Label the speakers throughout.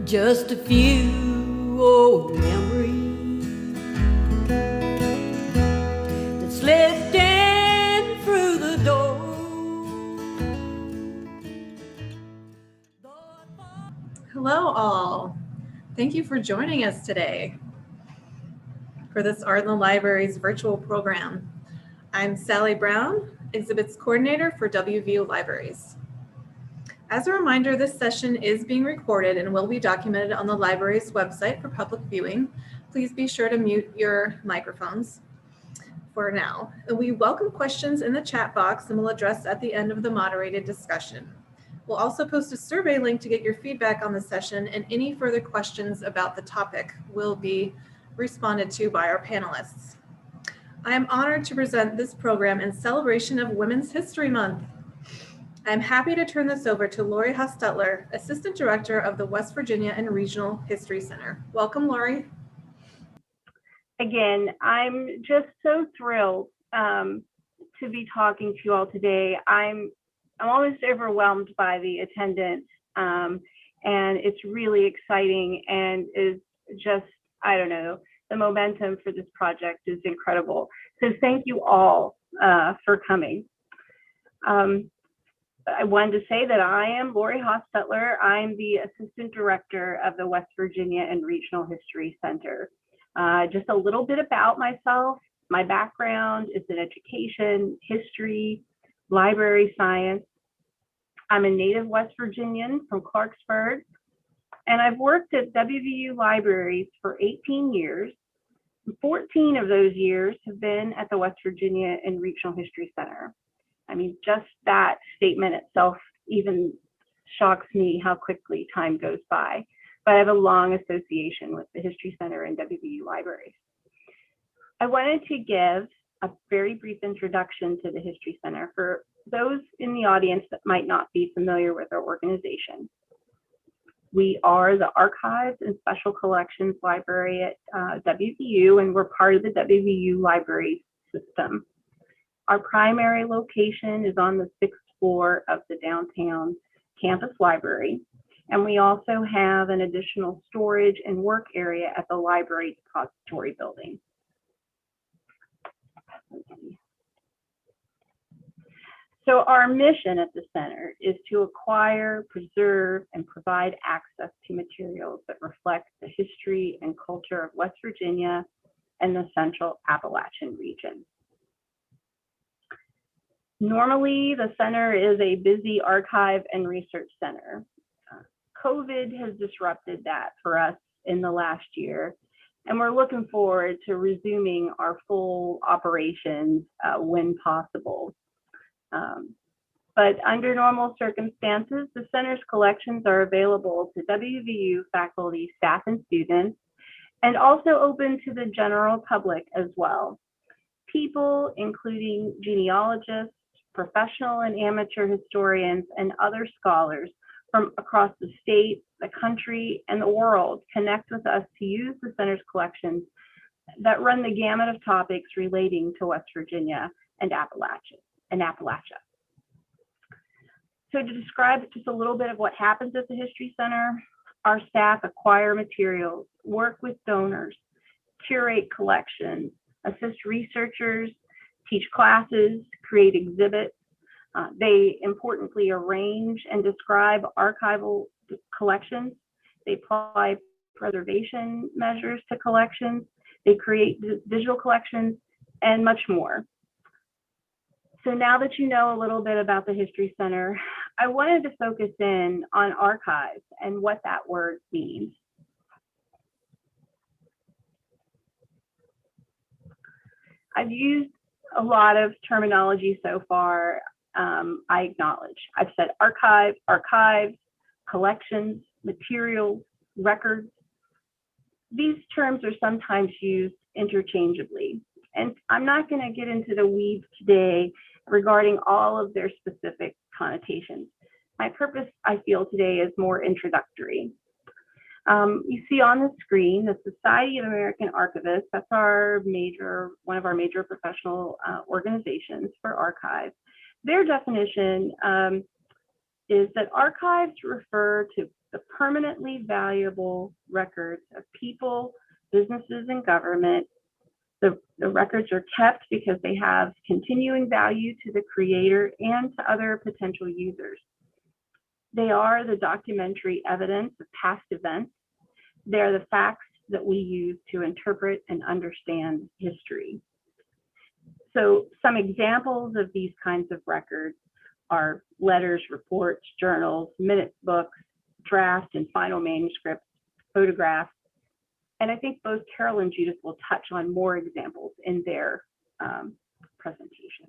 Speaker 1: Just a few old memories that slipped in through the door.
Speaker 2: Hello, all. Thank you for joining us today for this Art in the Library's virtual program. I'm Sally Brown, Exhibits Coordinator for WVU Libraries. As a reminder, this session is being recorded and will be documented on the library's website for public viewing. Please be sure to mute your microphones for now. We welcome questions in the chat box and we'll address at the end of the moderated discussion. We'll also post a survey link to get your feedback on the session, and any further questions about the topic will be responded to by our panelists. I am honored to present this program in celebration of Women's History Month. I'm happy to turn this over to Lori Hostetler, Assistant Director of the West Virginia and Regional History Center. Welcome, Lori.
Speaker 3: Again, I'm just so thrilled to be talking to you all today. I'm almost overwhelmed by the attendance, and it's really exciting and is just, I don't know, the momentum for this project is incredible. So thank you all for coming. I wanted to say that I am Lori Hostetler. I'm the Assistant Director of the West Virginia and Regional History Center. Just a little bit about myself. My background is in education, history, library science. I'm a native West Virginian from Clarksburg, and I've worked at WVU Libraries for 18 years. 14 of those years have been at the West Virginia and Regional History Center. I mean, just that statement itself even shocks me how quickly time goes by. But I have a long association with the History Center and WVU Libraries. I wanted to give a very brief introduction to the History Center for those in the audience that might not be familiar with our organization. We are the Archives and Special Collections Library at WVU, and we're part of the WVU Library system. Our primary location is on the 6th floor of the downtown campus library, and we also have an additional storage and work area at the library depository building. So our mission at the center is to acquire, preserve, and provide access to materials that reflect the history and culture of West Virginia and the Central Appalachian region. Normally, the center is a busy archive and research center. COVID has disrupted that for us in the last year, and we're looking forward to resuming our full operations when possible. But under normal circumstances, the center's collections are available to WVU faculty, staff, and students, and also open to the general public as well. People, including genealogists, professional and amateur historians, and other scholars from across the state, the country, and the world connect with us to use the center's collections that run the gamut of topics relating to West Virginia and Appalachia. So to describe just a little bit of what happens at the History Center, our staff acquire materials, work with donors, curate collections, assist researchers, teach classes, create exhibits. They importantly arrange and describe archival collections. They apply preservation measures to collections. They create digital collections and much more. So now that you know a little bit about the History Center, I wanted to focus in on archives and what that word means. I've used a lot of terminology so far. I acknowledge. I've said archive, archives, collections, materials, records. These terms are sometimes used interchangeably, and I'm not going to get into the weeds today regarding all of their specific connotations. My purpose, I feel, today is more introductory. You see on the screen the Society of American Archivists. That's one of our major professional organizations for archives. Their definition is that archives refer to the permanently valuable records of people, businesses, and government. The records are kept because they have continuing value to the creator and to other potential users. They are the documentary evidence of past events. They are the facts that we use to interpret and understand history. So some examples of these kinds of records are letters, reports, journals, minute books, draft and final manuscripts, photographs. And I think both Carol and Judith will touch on more examples in their presentation.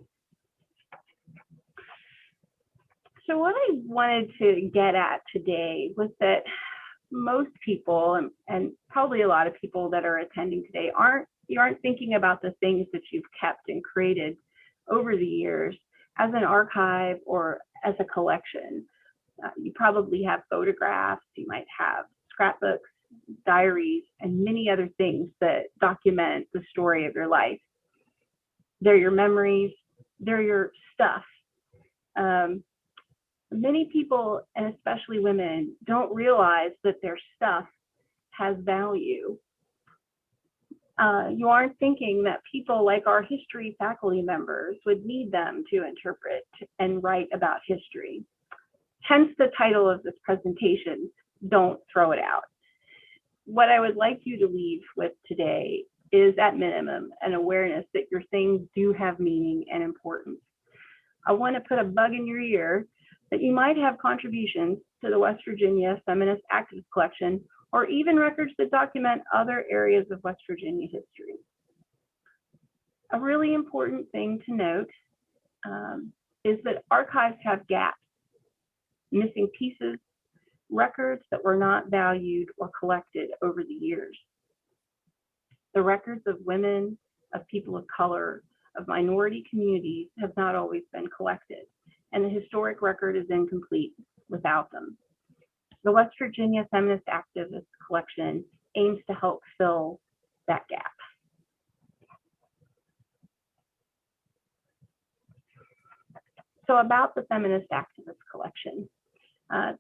Speaker 3: So what I wanted to get at today was that most people, and probably a lot of people that are attending today, you aren't thinking about the things that you've kept and created over the years as an archive or as a collection. You probably have photographs, you might have scrapbooks, diaries, and many other things that document the story of your life. They're your memories, they're your stuff. Many people, and especially women, don't realize that their stuff has value. You aren't thinking that people like our history faculty members would need them to interpret and write about history. Hence the title of this presentation, Don't Throw It Out. What I would like you to leave with today is, at minimum, an awareness that your things do have meaning and importance. I want to put a bug in your ear that you might have contributions to the West Virginia Feminist Activist Collection, or even records that document other areas of West Virginia history. A really important thing to note is that archives have gaps, missing pieces, records that were not valued or collected over the years. The records of women, of people of color, of minority communities have not always been collected, and the historic record is incomplete without them. The West Virginia Feminist Activist Collection aims to help fill that gap. So about the Feminist Activist Collection.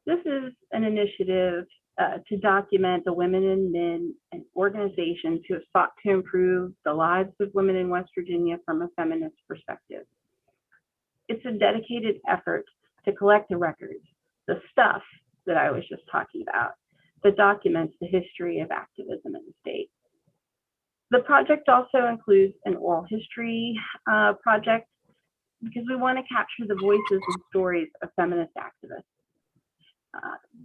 Speaker 3: This is an initiative to document the women and men and organizations who have sought to improve the lives of women in West Virginia from a feminist perspective. It's a dedicated effort to collect the records, the stuff that I was just talking about, that documents the history of activism in the state. The project also includes an oral history project because we want to capture the voices and stories of feminist activists.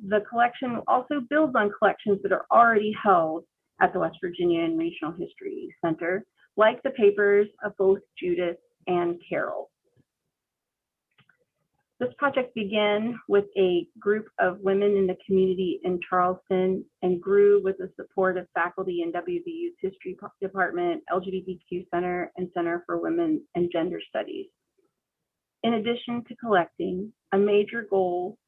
Speaker 3: The collection also builds on collections that are already held at the West Virginia and Regional History Center, like the papers of both Judith and Carol. This project began with a group of women in the community in Charleston and grew with the support of faculty in WVU's History Department, LGBTQ Center, and Center for Women and Gender Studies. In addition to collecting, a major goal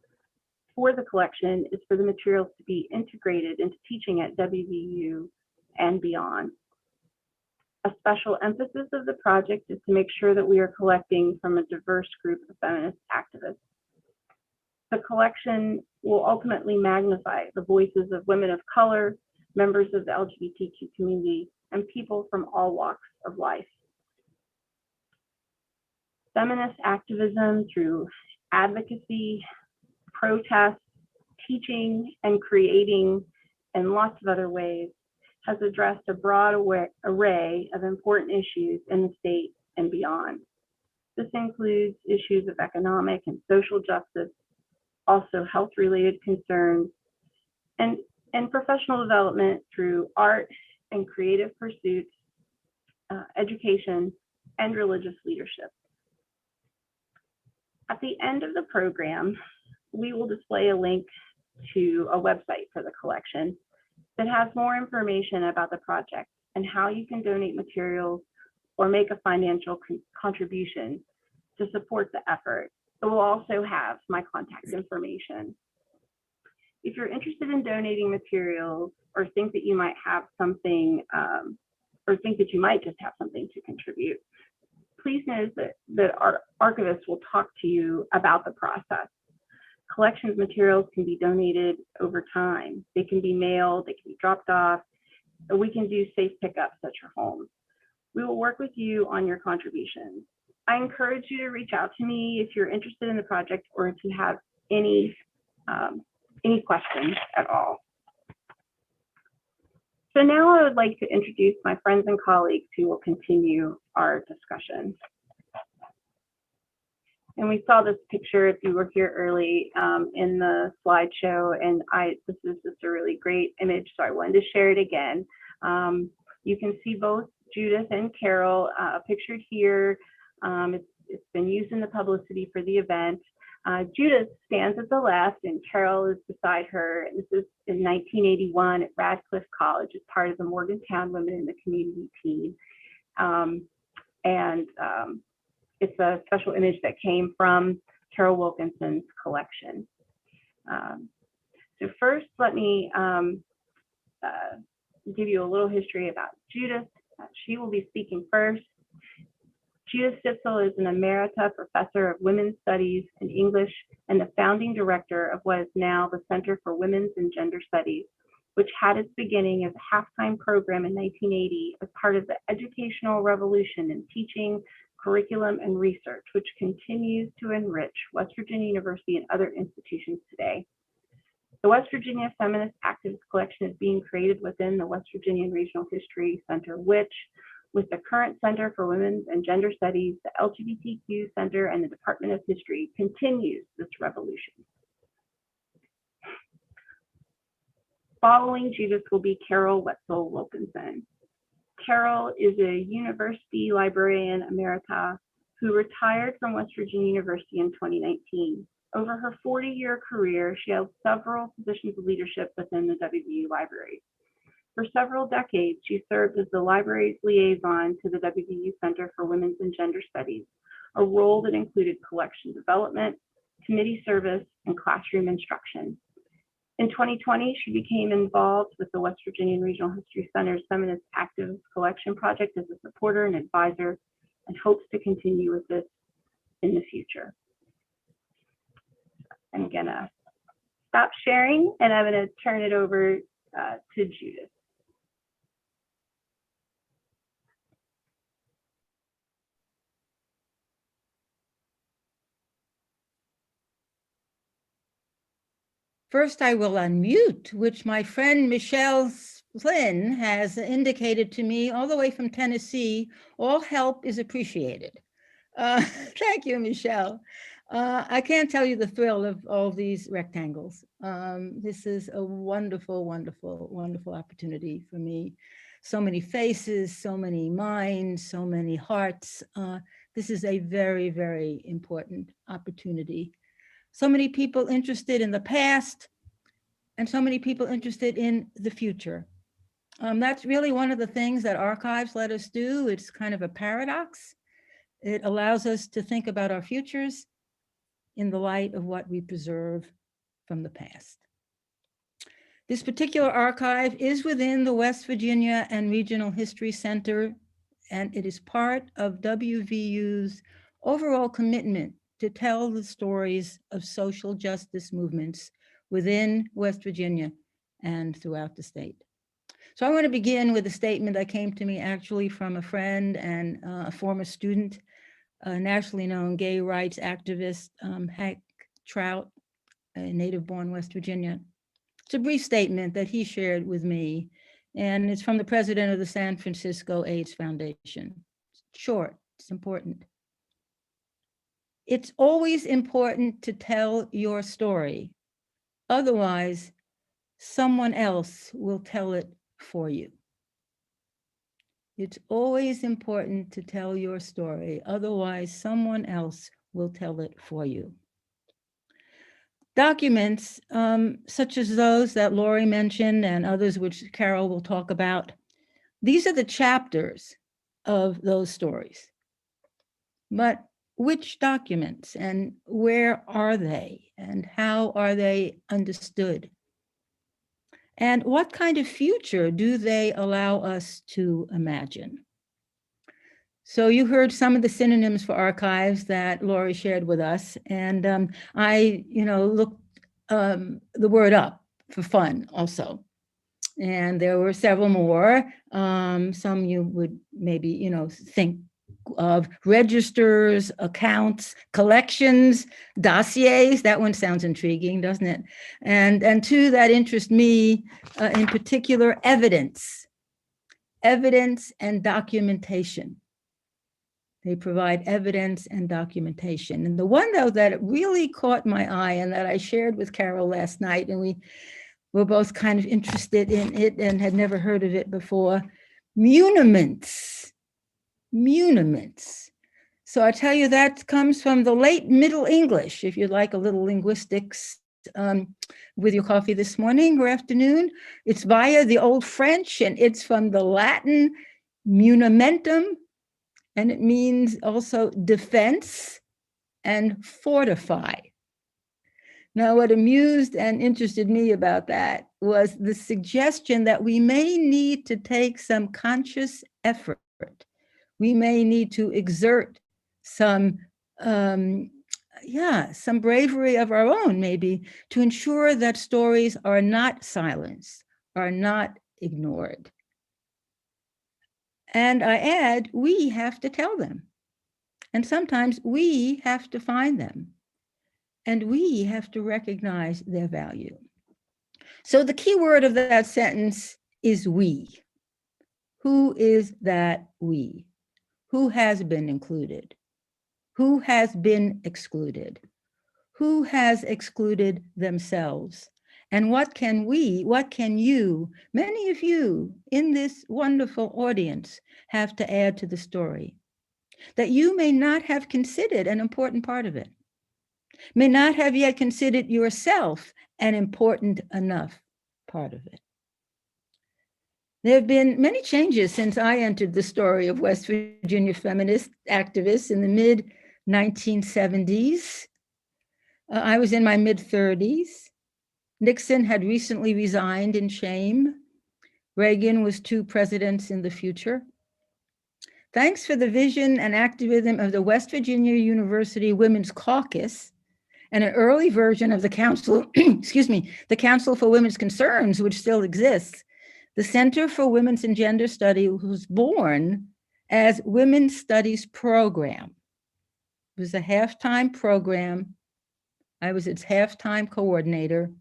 Speaker 3: for the collection is for the materials to be integrated into teaching at WVU and beyond. A special emphasis of the project is to make sure that we are collecting from a diverse group of feminist activists. The collection will ultimately magnify the voices of women of color, members of the LGBTQ community, and people from all walks of life. Feminist activism through advocacy, protest, teaching, and creating, and lots of other ways, has addressed a broad array of important issues in the state and beyond. This includes issues of economic and social justice, also health-related concerns, and professional development through art and creative pursuits, education, and religious leadership. At the end of the program, we will display a link to a website for the collection that has more information about the project and how you can donate materials or make a financial contribution to support the effort. It will also have my contact information. If you're interested in donating materials or think that you might have something, or think that you might just have something to contribute, please know that our archivists will talk to you about the process. Collections materials can be donated over time. They can be mailed, they can be dropped off, or we can do safe pickups at your home. We will work with you on your contributions. I encourage you to reach out to me if you're interested in the project or if you have any questions at all. So now I would like to introduce my friends and colleagues who will continue our discussion. And we saw this picture if you were here early in the slideshow, and this is just a really great image, so I wanted to share it again. You can see both Judith and Carol pictured here. It's been used in the publicity for the event. Judith stands at the left and Carol is beside her. This is in 1981 at Radcliffe College as part of the Morgantown Women in the Community team. It's a special image that came from Carol Wilkinson's collection. So first, let me give you a little history about Judith. She will be speaking first. Judith Stitzel is an Emerita Professor of Women's Studies and English and the founding director of what is now the Center for Women's and Gender Studies, which had its beginning as a half-time program in 1980 as part of the educational revolution in teaching, curriculum, and research, which continues to enrich West Virginia University and other institutions today. The West Virginia Feminist Activist Collection is being created within the West Virginia Regional History Center, which, with the current Center for Women's and Gender Studies, the LGBTQ Center, and the Department of History, continues this revolution. Following Judith will be Carol Wetzel Wilkinson. Carol is a university librarian emerita who retired from West Virginia University in 2019. Over her 40-year career, she held several positions of leadership within the WVU library. For several decades, she served as the library's liaison to the WVU Center for Women's and Gender Studies, a role that included collection development, committee service, and classroom instruction. In 2020, she became involved with the West Virginia Regional History Center's Feminist Activist Collection Project as a supporter and advisor, and hopes to continue with this in the future. I'm gonna stop sharing and I'm gonna turn it over to Judith.
Speaker 1: First, I will unmute, which my friend Michelle Flynn has indicated to me all the way from Tennessee. All help is appreciated. Thank you, Michelle. I can't tell you the thrill of all these rectangles. This is a wonderful, wonderful, wonderful opportunity for me. So many faces, so many minds, so many hearts. This is a very, very important opportunity. So many people interested in the past and so many people interested in the future. That's really one of the things that archives let us do. It's kind of a paradox. It allows us to think about our futures in the light of what we preserve from the past. This particular archive is within the West Virginia and Regional History Center, and it is part of WVU's overall commitment to tell the stories of social justice movements within West Virginia and throughout the state. So I want to begin with a statement that came to me actually from a friend and a former student, a nationally known gay rights activist, Hank Trout, a native-born West Virginia. It's a brief statement that he shared with me, and it's from the president of the San Francisco AIDS Foundation. It's short, it's important. It's always important to tell your story. Otherwise, someone else will tell it for you. It's always important to tell your story. Otherwise, someone else will tell it for you. Documents such as those that Lori mentioned and others which Carol will talk about, these are the chapters of those stories. But which documents and where are they and how are they understood? And what kind of future do they allow us to imagine? So you heard some of the synonyms for archives that Lori shared with us. And I looked the word up for fun also. And there were several more. Some you would maybe, think of: registers, accounts, collections, dossiers. That one sounds intriguing, doesn't it? And two that interest me in particular: evidence and documentation. They provide evidence and documentation. And the one, though, that really caught my eye and that I shared with Carol last night, and we were both kind of interested in it and had never heard of it before: muniments. Muniments. So I tell you, that comes from the late Middle English, if you'd like a little linguistics with your coffee this morning or afternoon. It's via the Old French, and it's from the Latin munimentum, and it means also defense and fortify. Now, what amused and interested me about that was the suggestion that we may need to take some conscious effort. We may need to exert some bravery of our own, maybe, to ensure that stories are not silenced, are not ignored. And I add, we have to tell them. And sometimes we have to find them. And we have to recognize their value. So the key word of that sentence is we. Who is that we? Who has been included? Who has been excluded? Who has excluded themselves? And what can you, many of you in this wonderful audience, have to add to the story that you may not have considered an important part of it, may not have yet considered yourself an important enough part of it? There have been many changes since I entered the story of West Virginia feminist activists in the mid-1970s. I was in my mid-30s. Nixon had recently resigned in shame. Reagan was 2 presidents in the future. Thanks for the vision and activism of the West Virginia University Women's Caucus and an early version of the Council, the Council for Women's Concerns, which still exists, the Center for Women's and Gender Study was born as Women's Studies Program. It was a half-time program. I was its half-time coordinator.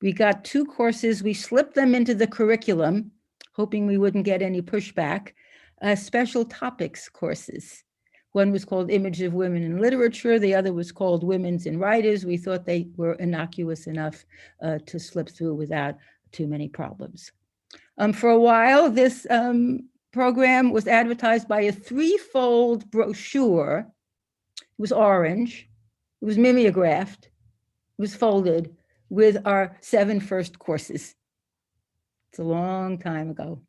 Speaker 1: We got 2 courses. We slipped them into the curriculum, hoping we wouldn't get any pushback, special topics courses. One was called Image of Women in Literature. The other was called Women's in Writers. We thought they were innocuous enough to slip through without too many problems. For a while, this program was advertised by a 3-fold brochure. It was orange, it was mimeographed, it was folded with our 7 first courses. It's a long time ago.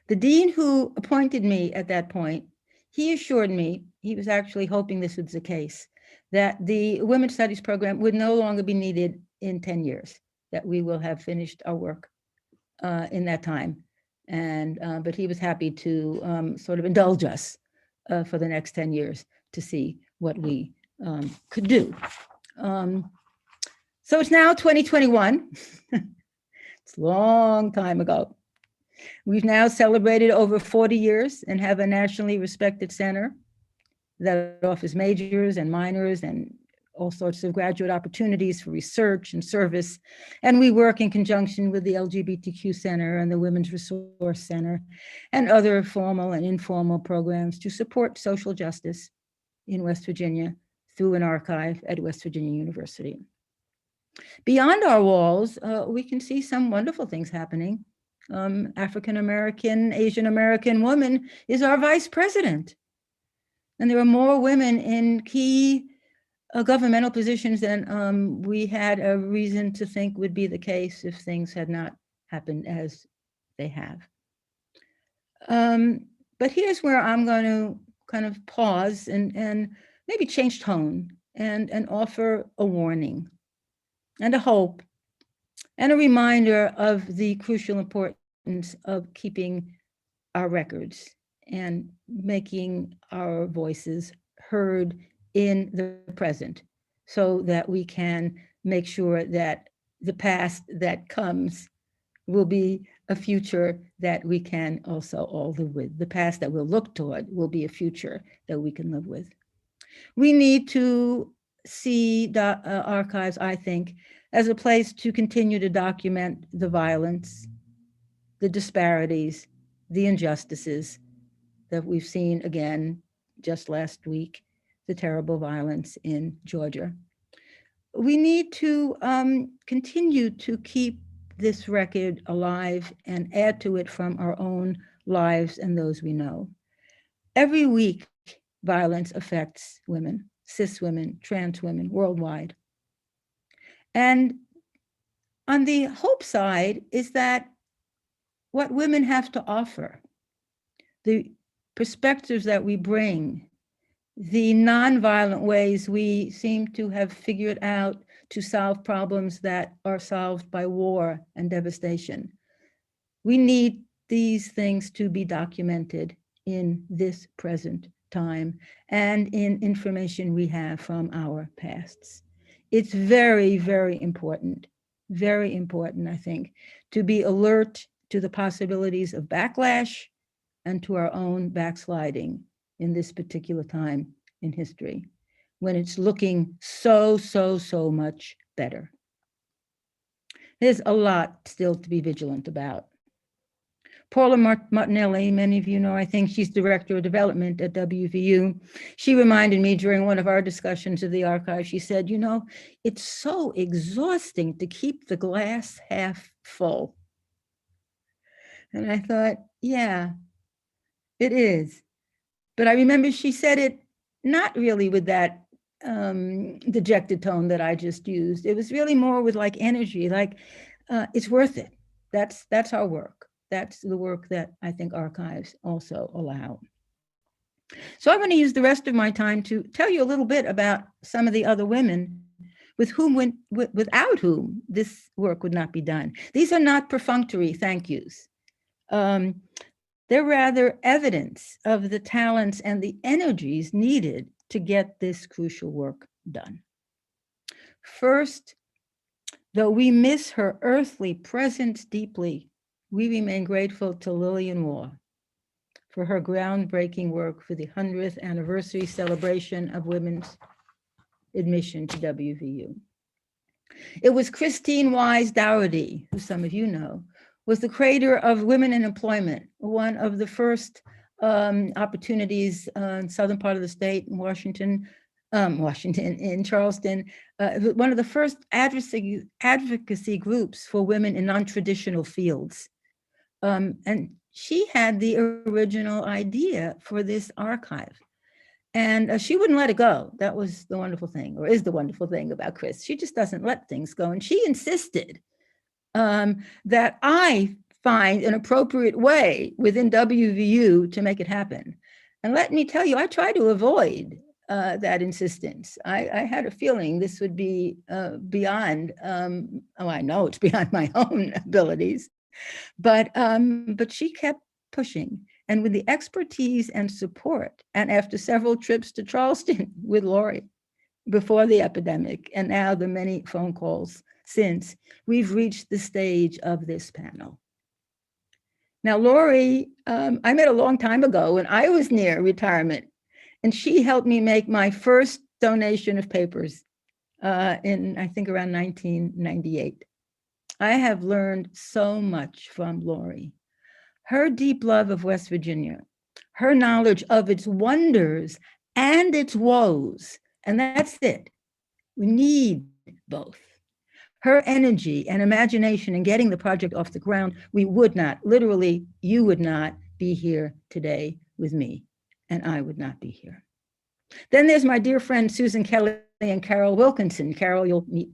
Speaker 1: The dean who appointed me at that point, he assured me, he was actually hoping this was the case, that the Women's Studies program would no longer be needed in 10 years, that we will have finished our work in that time. And but he was happy to sort of indulge us for the next 10 years to see what we could do. So it's now 2021. It's a long time ago. We've now celebrated over 40 years and have a nationally respected center that offers majors and minors and all sorts of graduate opportunities for research and service. And we work in conjunction with the LGBTQ Center and the Women's Resource Center and other formal and informal programs to support social justice in West Virginia through an archive at West Virginia University. Beyond our walls, we can see some wonderful things happening. African-American, Asian-American woman is our vice president. And there are more women in key governmental positions than we had a reason to think would be the case if things had not happened as they have. But here's where I'm going to kind of pause and maybe change tone and offer a warning and a hope and a reminder of the crucial importance of keeping our records and making our voices heard in the present so that we can make sure that the past that comes will be a future that we can also all live with. The past that we'll look toward will be a future that we can live with. We need to see the archives, I think, as a place to continue to document the violence, the disparities, the injustices that we've seen again just last week, the terrible violence in Georgia. We need to continue to keep this record alive and add to it from our own lives and those we know. Every week, violence affects women, cis women, trans women worldwide. And on the hope side is that what women have to offer, the perspectives that we bring, the nonviolent ways we seem to have figured out to solve problems that are solved by war and devastation. We need these things to be documented in this present time and in information we have from our pasts. It's very, very important, I think, to be alert to the possibilities of backlash and to our own backsliding in this particular time in history, when it's looking so much better. There's a lot still to be vigilant about. Paula Martinelli, many of you know, I think she's Director of Development at WVU. She reminded me during one of our discussions of the archive, she said, you know, it's so exhausting to keep the glass half full. And I thought, yeah, it is. But I remember she said it not really with that dejected tone that I just used. It was really more with like energy, like it's worth it. That's our work. That's the work that I think archives also allow. So I'm going to use the rest of my time to tell you a little bit about some of the other women with whom, without whom this work would not be done. These are not perfunctory thank yous. They're rather evidence of the talents and the energies needed to get this crucial work done. First, though we miss her earthly presence deeply, we remain grateful to Lillian Moore for her groundbreaking work for the 100th anniversary celebration of women's admission to WVU. It was Christine Wise Dougherty, who some of you know, was the creator of Women in Employment, one of the first opportunities in southern part of the state in Washington, in Charleston, one of the first advocacy groups for women in non-traditional fields. And she had the original idea for this archive. And she wouldn't let it go. That was the wonderful thing, or is the wonderful thing about Chris. She just doesn't let things go. And she insisted that I find an appropriate way within WVU to make it happen. And let me tell you, I try to avoid that insistence. I had a feeling this would be beyond, I know it's beyond my own abilities, but she kept pushing. And with the expertise and support, and after several trips to Charleston with Lori before the epidemic, and now the many phone calls since, we've reached the stage of this panel. Now, Lori, I met a long time ago when I was near retirement, and she helped me make my first donation of papers in, I think, around 1998. I have learned so much from Lori. Her deep love of West Virginia, her knowledge of its wonders and its woes, and that's it. We need both. Her energy and imagination in getting the project off the ground, we would not, literally, you would not be here today with me, and I would not be here. Then there's my dear friend, Susan Kelly and Carol Wilkinson. Carol, you'll meet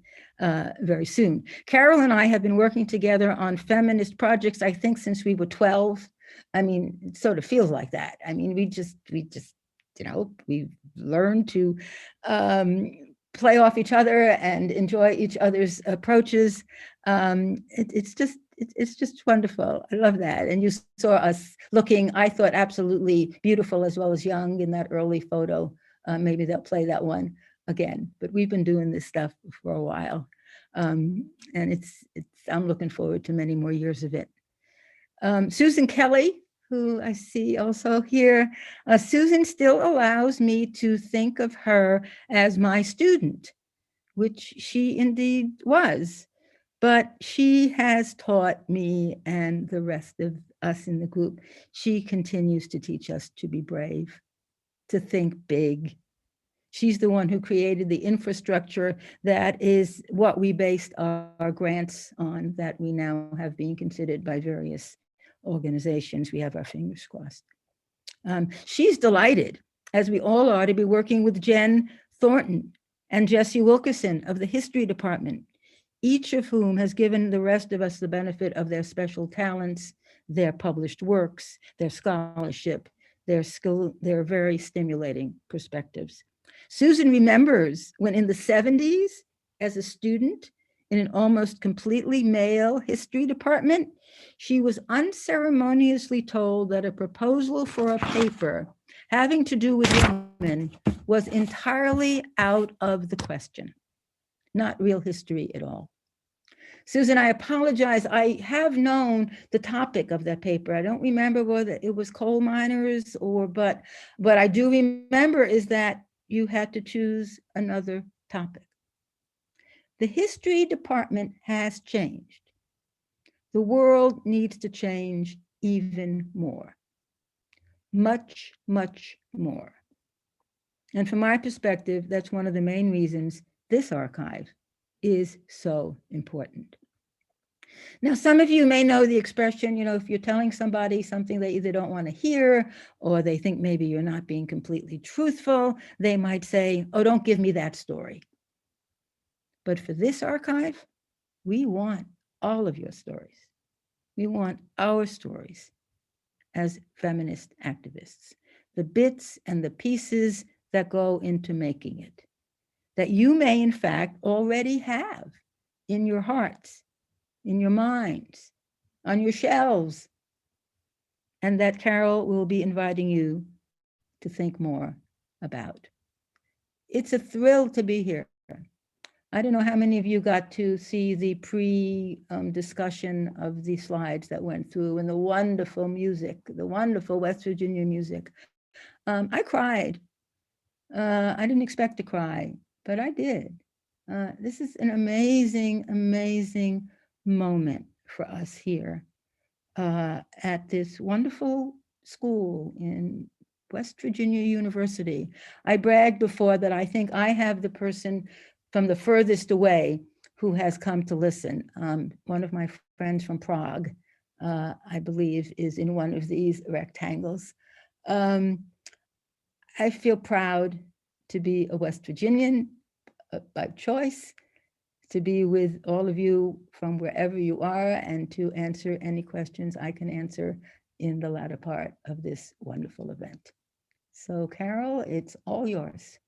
Speaker 1: very soon. Carol and I have been working together on feminist projects, I think, since we were 12. I mean, it sort of feels like that. I mean, we just, you know, we've learned to play off each other and enjoy each other's approaches. It's just wonderful. I love that. And you saw us looking, I thought, absolutely beautiful as well as young in that early photo. Maybe they'll play that one again, but we've been doing this stuff for a while. And I'm looking forward to many more years of it. Susan Kelly, who I see also here, Susan still allows me to think of her as my student, which she indeed was. But she has taught me and the rest of us in the group, she continues to teach us to be brave, to think big. She's the one who created the infrastructure that is what we based our grants on, that we now have being considered by various organizations. We have our fingers crossed. She's delighted, as we all are, to be working with Jen Thornton and Jesse Wilkerson of the History Department, each of whom has given the rest of us the benefit of their special talents, their published works, their scholarship, their skill, their very stimulating perspectives. Susan remembers when in the 70s, as a student in an almost completely male history department, she was unceremoniously told that a proposal for a paper having to do with women was entirely out of the question, not real history at all. Susan, I apologize. I have known the topic of that paper. I don't remember whether it was coal miners or, but I do remember is that you had to choose another topic. The history department has changed. The world needs to change even more. Much, much more. And from my perspective, that's one of the main reasons this archive is so important. Now, some of you may know the expression, if you're telling somebody something they either don't want to hear or they think maybe you're not being completely truthful, they might say, oh, don't give me that story. But for this archive, we want all of your stories. We want our stories as feminist activists, the bits and the pieces that go into making it, that you may in fact already have in your hearts, in your minds, on your shelves, and that Carol will be inviting you to think more about. It's a thrill to be here. I don't know how many of you got to see the pre-discussion of the slides that went through and the wonderful music, the wonderful West Virginia music. I cried. I didn't expect to cry, but I did. This is an amazing, amazing moment for us here at this wonderful school in West Virginia University. I bragged before that I think I have the person from the furthest away who has come to listen. One of my friends from Prague, I believe, is in one of these rectangles. I feel proud to be a West Virginian by choice, to be with all of you from wherever you are, and to answer any questions I can answer in the latter part of this wonderful event. So Carol, it's all yours.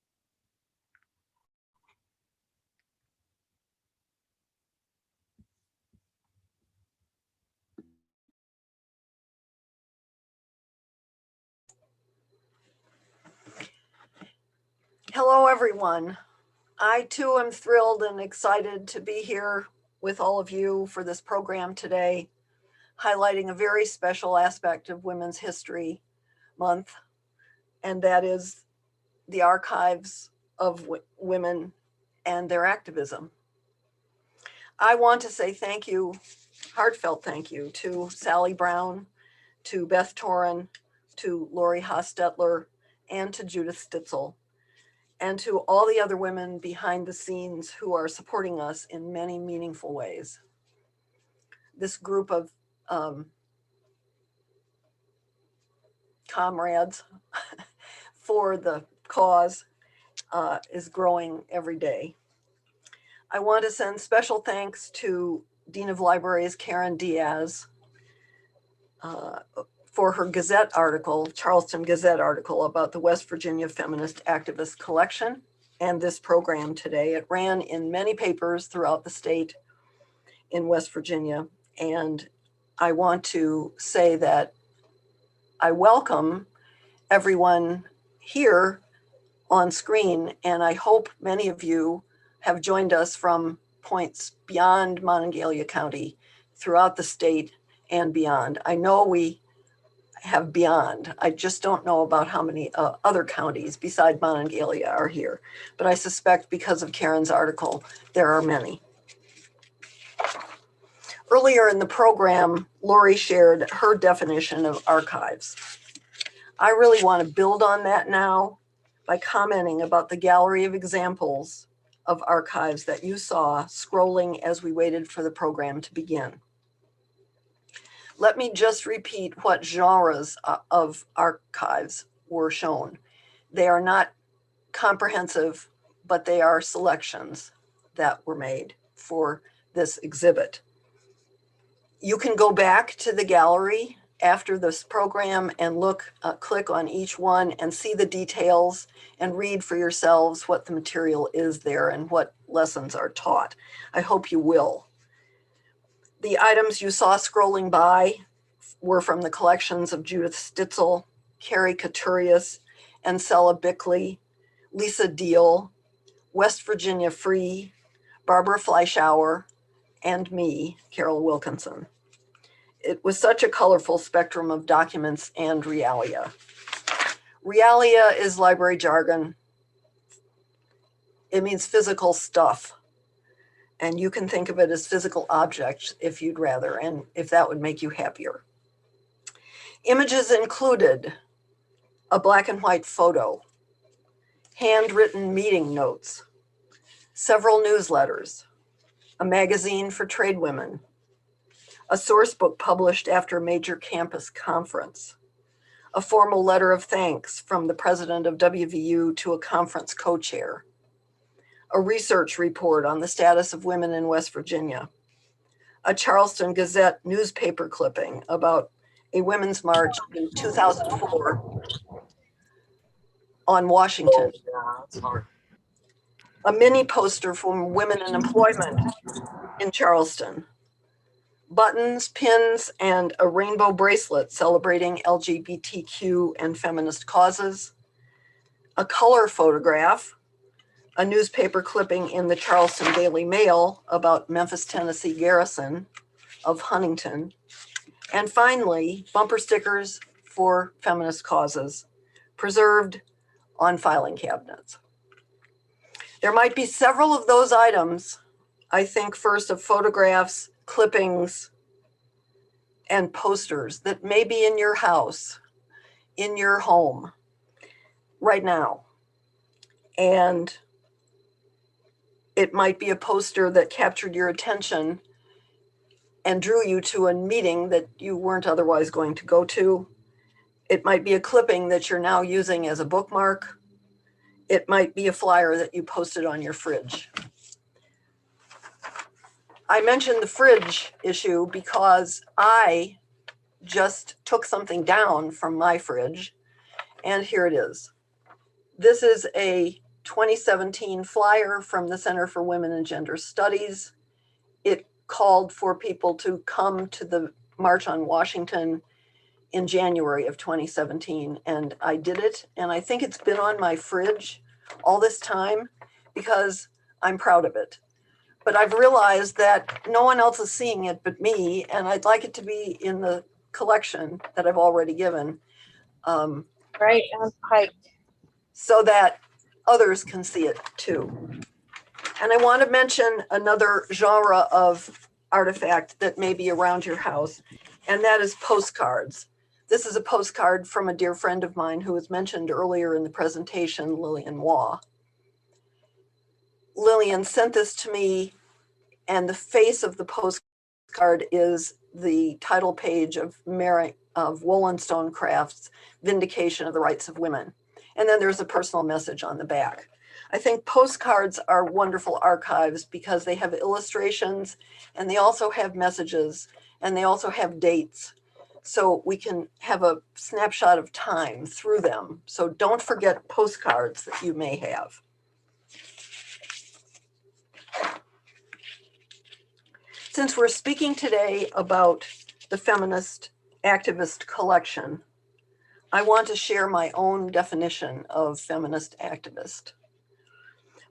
Speaker 4: Hello, everyone. I too am thrilled and excited to be here with all of you for this program today, highlighting a very special aspect of Women's History Month, and that is the archives of women and their activism. I want to say thank you, heartfelt thank you, to Sally Brown, to Beth Toren, to Lori Hostetler, and to Judith Stitzel, and to all the other women behind the scenes who are supporting us in many meaningful ways. This group of comrades for the cause is growing every day. I want to send special thanks to Dean of Libraries Karen Diaz for her Gazette article, Charleston Gazette article about the West Virginia Feminist Activist Collection and this program today. It ran in many papers throughout the state in West Virginia. And I want to say that I welcome everyone here on screen, and I hope many of you have joined us from points beyond Monongalia County throughout the state and beyond. I know we have beyond. I just don't know about how many other counties beside Monongalia are here. But I suspect because of Karen's article, there are many. Earlier in the program, Lori shared her definition of archives. I really want to build on that now by commenting about the gallery of examples of archives that you saw scrolling as we waited for the program to begin. Let me just repeat what genres of archives were shown. They are not comprehensive, but they are selections that were made for this exhibit. You can go back to the gallery after this program and click on each one and see the details and read for yourselves what the material is there and what lessons are taught. I hope you will. The items you saw scrolling by were from the collections of Judith Stitzel, Carrie Couturius, Ancella Bickley, Lisa Deal, West Virginia Free, Barbara Fleischauer, and me, Carol Wilkinson. It was such a colorful spectrum of documents and realia. Realia is library jargon. It means physical stuff. And you can think of it as physical objects if you'd rather, and if that would make you happier. Images included a black and white photo, handwritten meeting notes, several newsletters, a magazine for trade women, a source book published after a major campus conference, a formal letter of thanks from the president of WVU to a conference co-chair, a research report on the status of women in West Virginia, a Charleston Gazette newspaper clipping about a women's march in 2004 on Washington, a mini poster from Women in Employment in Charleston, buttons, pins, and a rainbow bracelet celebrating LGBTQ and feminist causes, a color photograph, a newspaper clipping in the Charleston Daily Mail about Memphis, Tennessee garrison of Huntington, and finally, bumper stickers for feminist causes preserved on filing cabinets. There might be several of those items, I think first of photographs, clippings, and posters that may be in your house, in your home right now. And it might be a poster that captured your attention and drew you to a meeting that you weren't otherwise going to go to. It might be a clipping that you're now using as a bookmark. It might be a flyer that you posted on your fridge. I mentioned the fridge issue because I just took something down from my fridge, and here it is. This is a 2017 flyer from the Center for Women and Gender Studies. It called for people to come to the March on Washington in January of 2017, and I did it, and I think it's been on my fridge all this time because I'm proud of it. But I've realized that no one else is seeing it but me, and I'd like it to be in the collection that I've already given.
Speaker 5: Right, I'm hyped.
Speaker 4: So that others can see it too. And I want to mention another genre of artifact that may be around your house, and that is postcards. This is a postcard from a dear friend of mine who was mentioned earlier in the presentation, Lillian Waugh. Lillian sent this to me, and the face of the postcard is the title page of Wollenstone Craft's Vindication of the Rights of Women. And then there's a personal message on the back. I think postcards are wonderful archives because they have illustrations and they also have messages and they also have dates. So we can have a snapshot of time through them. So don't forget postcards that you may have. Since we're speaking today about the Feminist Activist Collection, I want to share my own definition of feminist activist.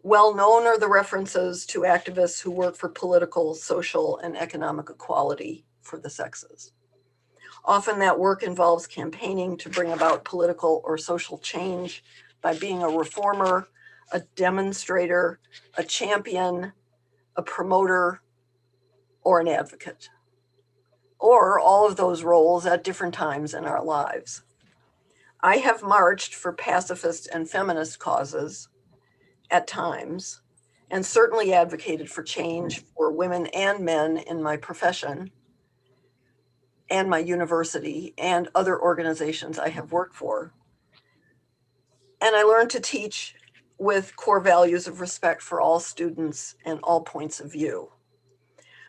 Speaker 4: Well known are the references to activists who work for political, social, and economic equality for the sexes. Often that work involves campaigning to bring about political or social change by being a reformer, a demonstrator, a champion, a promoter, or an advocate, or all of those roles at different times in our lives. I have marched for pacifist and feminist causes at times, and certainly advocated for change for women and men in my profession and my university and other organizations I have worked for. And I learned to teach with core values of respect for all students and all points of view.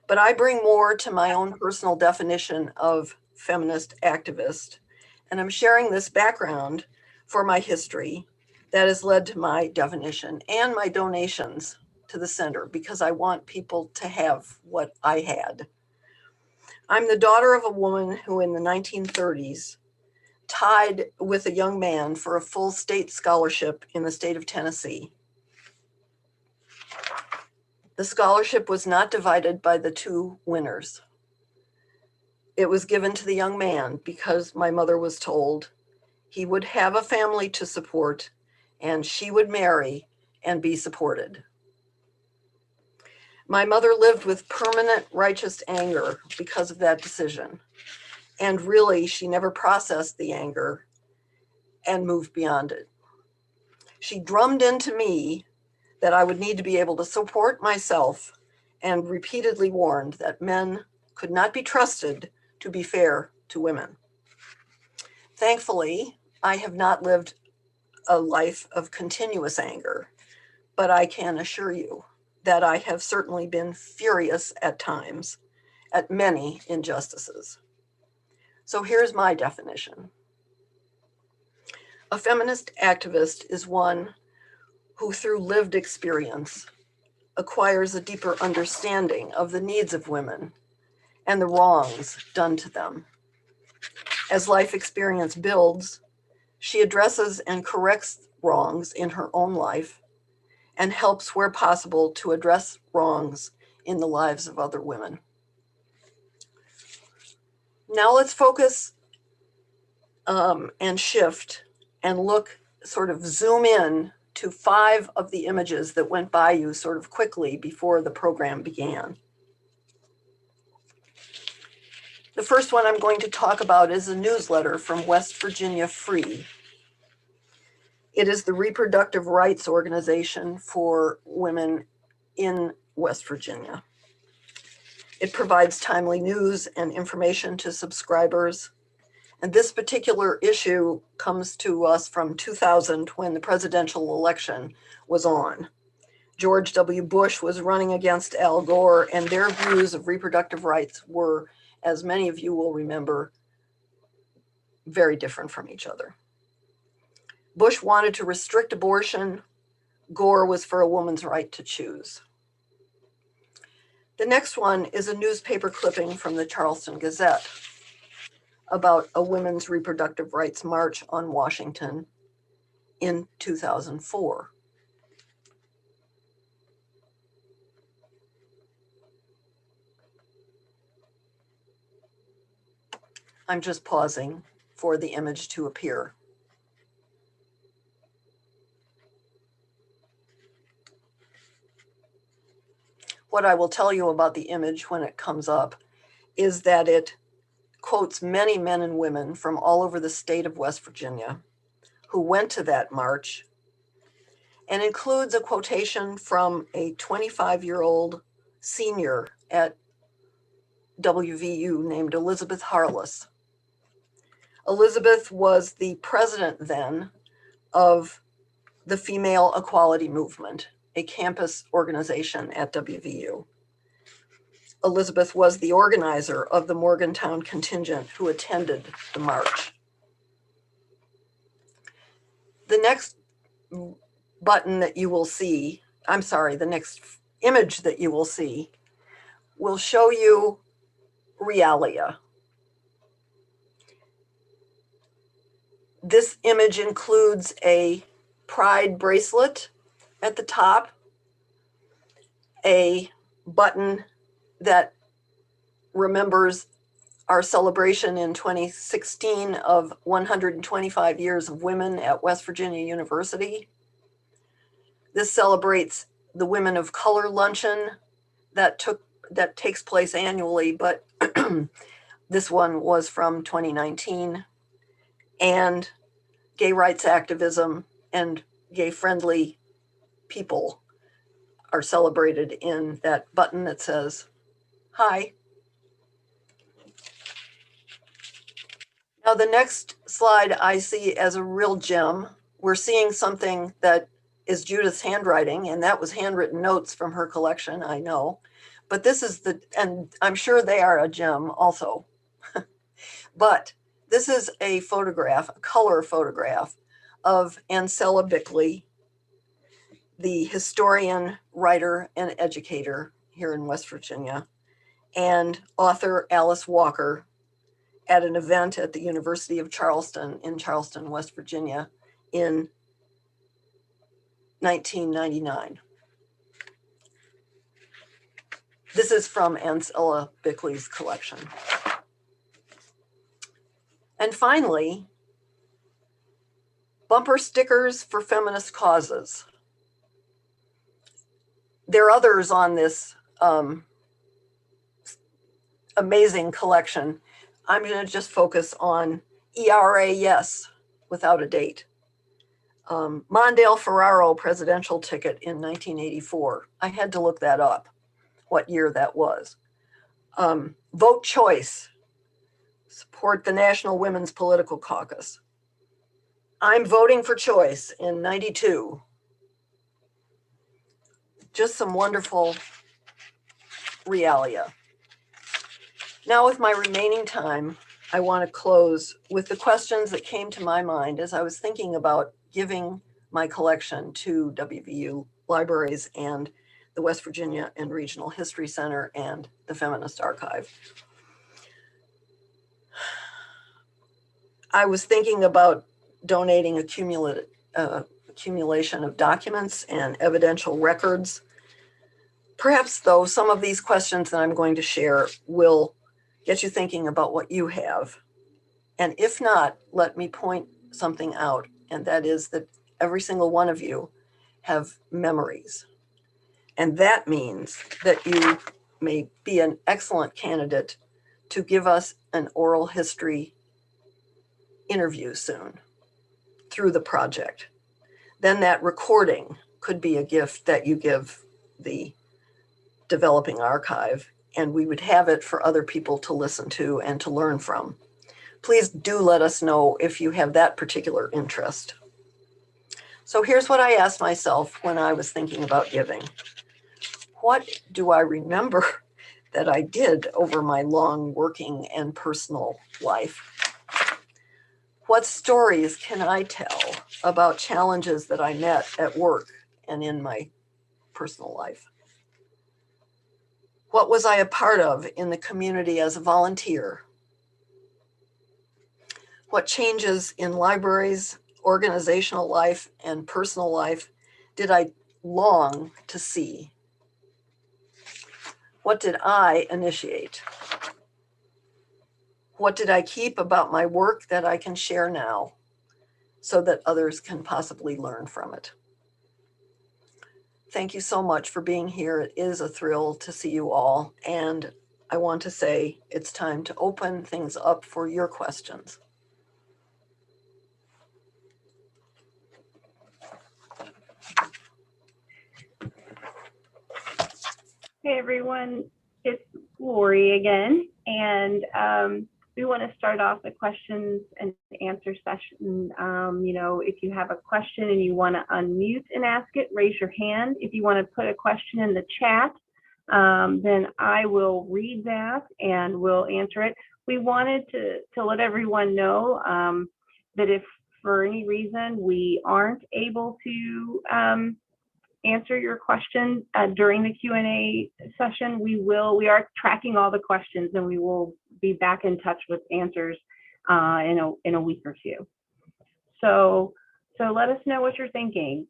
Speaker 4: But I bring more to my own personal definition of feminist activist, and I'm sharing this background for my history that has led to my definition and my donations to the center, because I want people to have what I had. I'm the daughter of a woman who in the 1930s tied with a young man for a full state scholarship in the state of Tennessee. The scholarship was not divided by the two winners. It was given to the young man because my mother was told he would have a family to support and she would marry and be supported. My mother lived with permanent righteous anger because of that decision. And really, she never processed the anger and moved beyond it. She drummed into me that I would need to be able to support myself and repeatedly warned that men could not be trusted to be fair to women. Thankfully, I have not lived a life of continuous anger, but I can assure you that I have certainly been furious at times at many injustices. So here's my definition. A feminist activist is one who, through lived experience, acquires a deeper understanding of the needs of women and the wrongs done to them. As life experience builds, she addresses and corrects wrongs in her own life and helps where possible to address wrongs in the lives of other women. Now let's focus and shift and look, sort of zoom in to 5 of the images that went by you sort of quickly before the program began. The first one I'm going to talk about is a newsletter from West Virginia Free. It is the reproductive rights organization for women in West Virginia. It provides timely news and information to subscribers. And this particular issue comes to us from 2000 when the presidential election was on. George W. Bush was running against Al Gore, and their views of reproductive rights were, as many of you will remember, very different from each other. Bush wanted to restrict abortion. Gore was for a woman's right to choose. The next one is a newspaper clipping from the Charleston Gazette about a women's reproductive rights march on Washington in 2004. I'm just pausing for the image to appear. What I will tell you about the image when it comes up is that it quotes many men and women from all over the state of West Virginia who went to that march, and includes a quotation from a 25-year-old senior at WVU named Elizabeth Harless. Elizabeth was the president then of the Female Equality Movement, a campus organization at WVU. Elizabeth was the organizer of the Morgantown contingent who attended the march. The next button that you will see, the next image that you will see will show you realia. This image includes a pride bracelet at the top a button that remembers our celebration in 2016 of 125 years of women at West Virginia University. This celebrates the Women of Color Luncheon that takes place annually, but this one was from 2019. And gay rights activism and gay-friendly people are celebrated in that button that says, "Hi." Now, the next slide I see as a real gem. We're seeing something that is Judith's handwriting, and that was handwritten notes from her collection, I know. But this is and I'm sure they are a gem also. But this is a photograph, a color photograph of Ancella Bickley, the historian, writer, and educator here in West Virginia, and author Alice Walker at an event at the University of Charleston in Charleston, West Virginia in 1999. This is from Ancella Bickley's collection. And finally, bumper stickers for feminist causes. There are others on this amazing collection. I'm going to just focus on ERA Yes, without a date. Mondale Ferraro presidential ticket in 1984. I had to look that up, what year that was. Vote choice, support the National Women's Political Caucus. I'm voting for choice in 92. Just some wonderful realia. Now, with my remaining time, I want to close with the questions that came to my mind as I was thinking about giving my collection to WVU Libraries and the West Virginia and Regional History Center and the Feminist Archive. I was thinking about donating accumulation of documents and evidential records. Perhaps, though, some of these questions that I'm going to share will get you thinking about what you have. And if not, let me point something out, and that is that every single one of you have memories. And that means that you may be an excellent candidate to give us an oral history interview soon through the project. Then that recording could be a gift that you give the developing archive, and we would have it for other people to listen to and to learn from. Please do let us know if you have that particular interest. So here's what I asked myself when I was thinking about giving. What do I remember that I did over my long working and personal life? What stories can I tell about challenges that I met at work and in my personal life? What was I a part of in the community as a volunteer? What changes in libraries, organizational life, and personal life did I long to see? What did I initiate? What did I keep about my work that I can share now so that others can possibly learn from it? Thank you so much for being here. It is a thrill to see you all. And I want to say it's time to open things up for your questions.
Speaker 3: Hey everyone, it's Lori again, and we want to start off the questions and answer session. If you have a question and you want to unmute and ask it, raise your hand. If you want to put a question in the chat, then I will read that and we'll answer it. We wanted to let everyone know that if for any reason we aren't able to answer your question during the Q&A session, we are tracking all the questions and we will be back in touch with answers in a week or two. So let us know what you're thinking.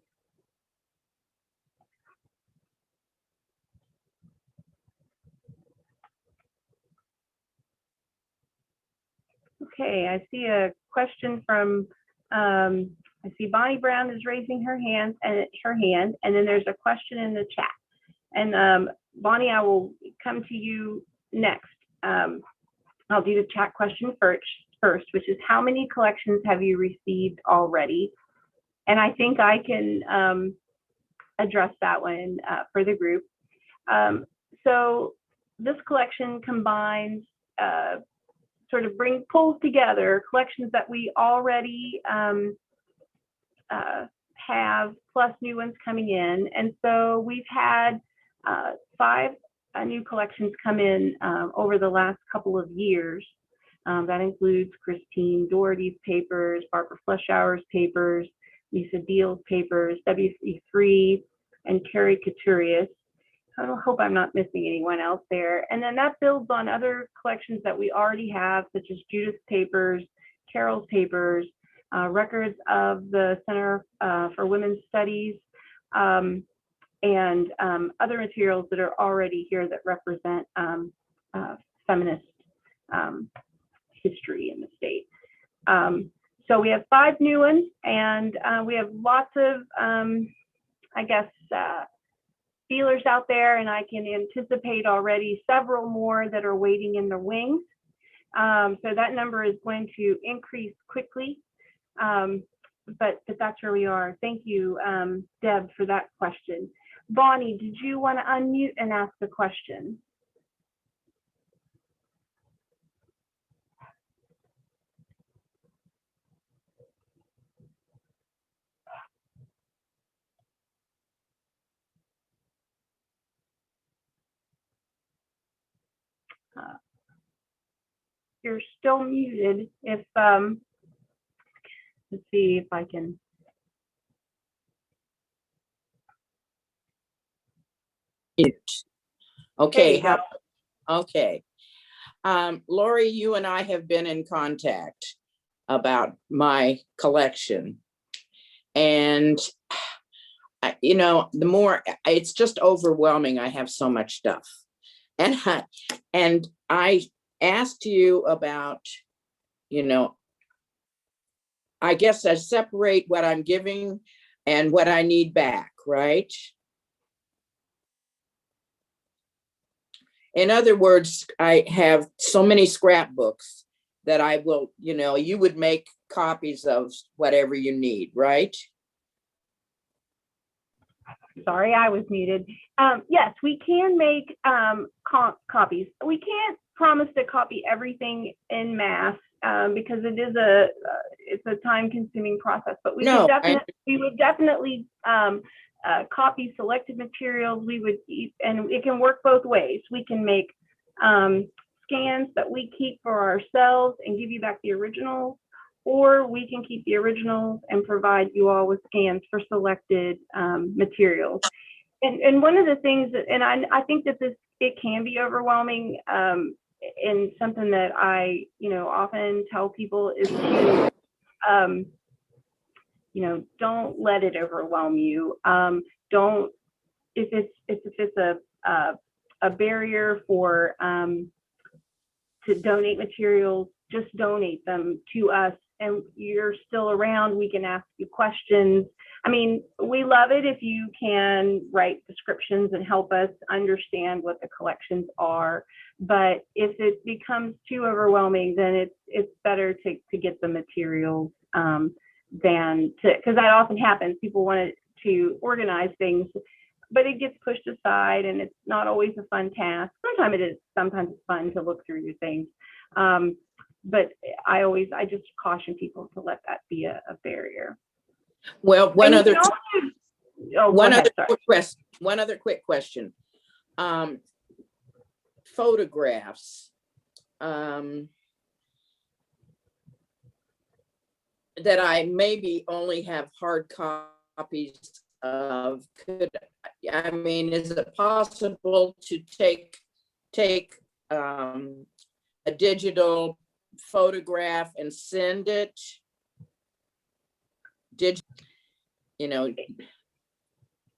Speaker 3: Okay, I see a question from, I see Bonnie Brown is raising her hand, and then there's a question in the chat. And Bonnie, I will come to you next. I'll do the chat question first, which is how many collections have you received already? And I think I can address that one for the group. So this collection combines, pulls together collections that we already have, plus new ones coming in. And so we've had 5 new collections come in over the last couple of years. That includes Christine Doherty's papers, Barbara Fleschauer's papers, Lisa Deal's papers, WC3, and Carrie Couturier. I hope I'm not missing anyone else there. And then that builds on other collections that we already have, such as Judith's papers, Carol's papers, records of the Center for Women's Studies, and other materials that are already here that represent feminist history in the state. So we have 5 new ones, and we have lots of, feelers out there, and I can anticipate already several more that are waiting in the wings. So that number is going to increase quickly, but that's where we are. Thank you, Deb, for that question. Bonnie, did you want to unmute and ask the question? You're still muted. If let's see if I can.
Speaker 6: Okay. Okay. Lori, you and I have been in contact about my collection, and the more, it's just overwhelming. I have so much stuff, and I asked you about, I guess I separate what I'm giving and what I need back, right? In other words, I have so many scrapbooks that I will, you would make copies of whatever you need, right?
Speaker 3: Sorry, I was muted. Yes, we can make copies. We can't promise to copy everything in mass because it's a time-consuming process. But we would definitely copy selected materials. And it can work both ways. We can make scans that we keep for ourselves and give you back the originals, or we can keep the originals and provide you all with scans for selected materials. And one of the things and I think that it can be overwhelming, and something that I often tell people is to don't let it overwhelm you. Don't, if it's a barrier for to donate materials, just donate them to us. And you're still around, we can ask you questions. I mean, we love it if you can write descriptions and help us understand what the collections are. But if it becomes too overwhelming, then it's better to get the materials than to, because that often happens. People want to organize things, but it gets pushed aside, and it's not always a fun task. Sometimes it is. Sometimes it's fun to look through your things. But I just caution people to let that be a barrier.
Speaker 6: Well, one other quick question. Photographs that I maybe only have hard copies of. Is it possible to take a digital photograph and send it?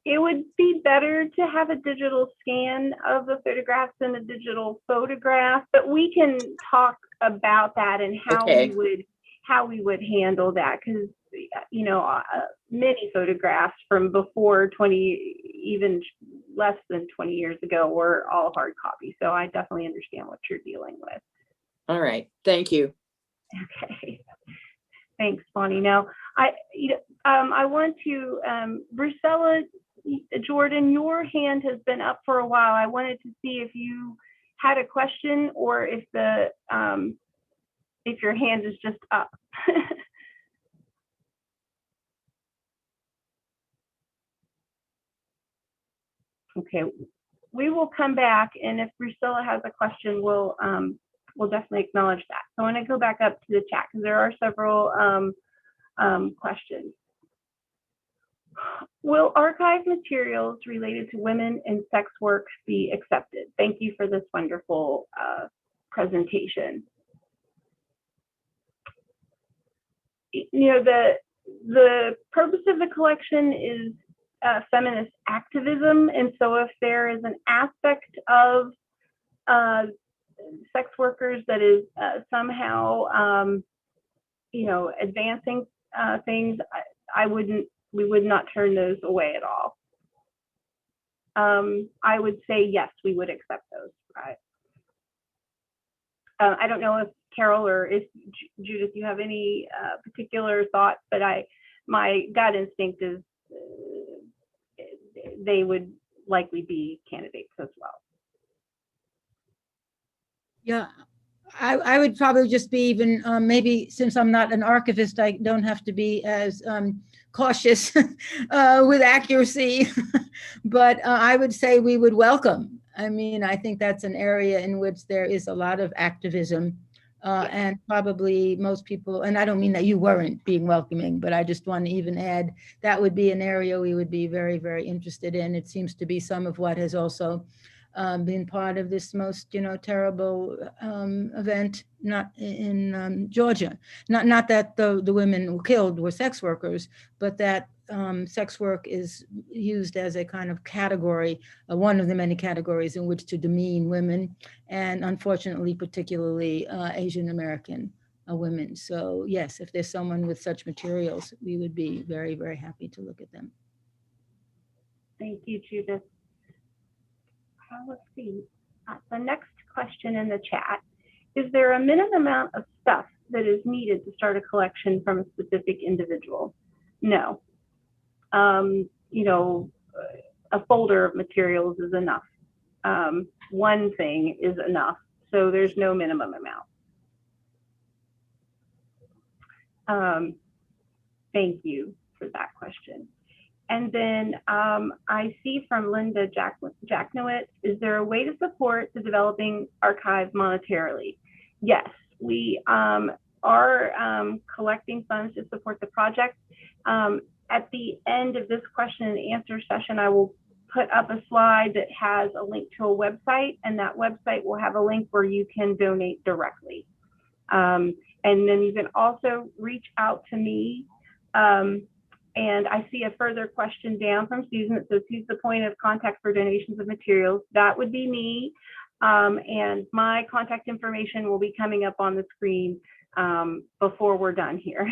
Speaker 3: it would be better to have a digital scan of the photographs than a digital photograph, but we can talk about that and how
Speaker 6: Okay.
Speaker 3: we would handle that, because many photographs from before 20, even less than 20 years ago, were all hard copy. So I definitely understand what you're dealing with.
Speaker 6: All right. Thank you.
Speaker 3: Okay. Thanks, Bonnie. Now, I want to, Brucella Jordan, your hand has been up for a while. I wanted to see if you had a question or if your hand is just up. Okay, we will come back, and if Priscilla has a question, we'll definitely acknowledge that. So I want to go back up to the chat because there are several questions. Will archive materials related to women in sex work be accepted? Thank you for this wonderful presentation. The purpose of the collection is feminist activism, and so if there is an aspect of sex workers that is somehow advancing things, we would not turn those away at all. I would say yes, we would accept those. Right? I don't know if Carol or if Judith, you have any particular thoughts, but my gut instinct is they would likely be candidates as well.
Speaker 1: Yeah, I would probably just be even, maybe since I'm not an archivist, I don't have to be as cautious with accuracy, but I would say we would welcome. I mean, I think that's an area in which there is a lot of activism, and probably most people, and I don't mean that you weren't being welcoming, but I just want to even add that would be an area we would be very, very interested in. It seems to be some of what has also been part of this most, terrible event, not in Georgia. Not that the women who killed were sex workers, but that sex work is used as a kind of category, one of the many categories in which to demean women, and unfortunately, particularly Asian American women. So yes, if there's someone with such materials, we would be very, very happy to look at them.
Speaker 3: Thank you, Judith. Let's see. The next question in the chat: is there a minimum amount of stuff that is needed to start a collection from a specific individual? No. A folder of materials is enough. One thing is enough. So there's no minimum amount. Thank you for that question. And then I see from Linda Jacknowitz, is there a way to support the developing archive monetarily? Yes, we are collecting funds to support the project. At the end of this question and answer session, I will put up a slide that has a link to a website, and that website will have a link where you can donate directly. And then you can also reach out to me. And I see a further question down from Susan that says, who's the point of contact for donations of materials? That would be me. And my contact information will be coming up on the screen before we're done here.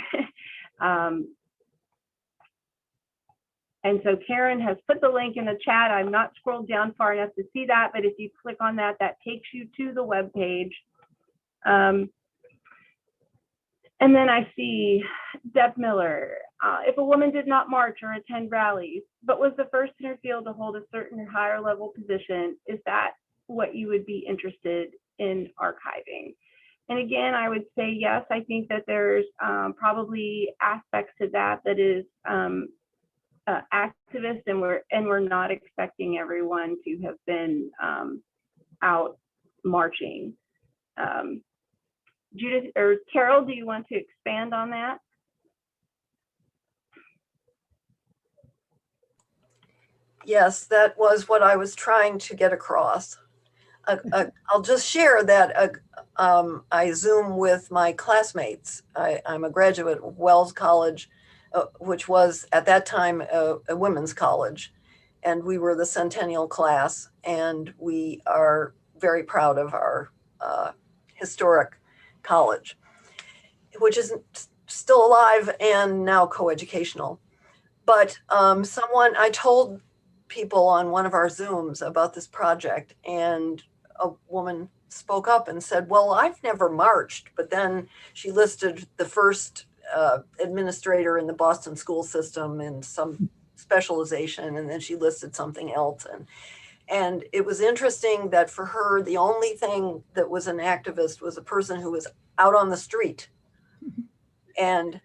Speaker 3: And so Karen has put the link in the chat. I'm not scrolled down far enough to see that, but if you click on that, that takes you to the web page. And then I see Deb Miller. If a woman did not march or attend rallies, but was the first in her field to hold a certain higher level position, is that what you would be interested in archiving? And again, I would say yes. I think that there's probably aspects to that is activist, and we're not expecting everyone to have been out marching. Judith or Carol, do you want to expand on that?
Speaker 4: Yes, that was what I was trying to get across. I'll just share that I Zoom with my classmates. I'm a graduate of Wells College, which was at that time a women's college. and we were the centennial class, and we are very proud of our historic college, which is still alive and now coeducational. But I told people on one of our Zooms about this project, and a woman spoke up and said, well, I've never marched, but then she listed the first administrator in the Boston school system and some specialization, and then she listed something else. And it was interesting that for her, the only thing that was an activist was a person who was out on the street. And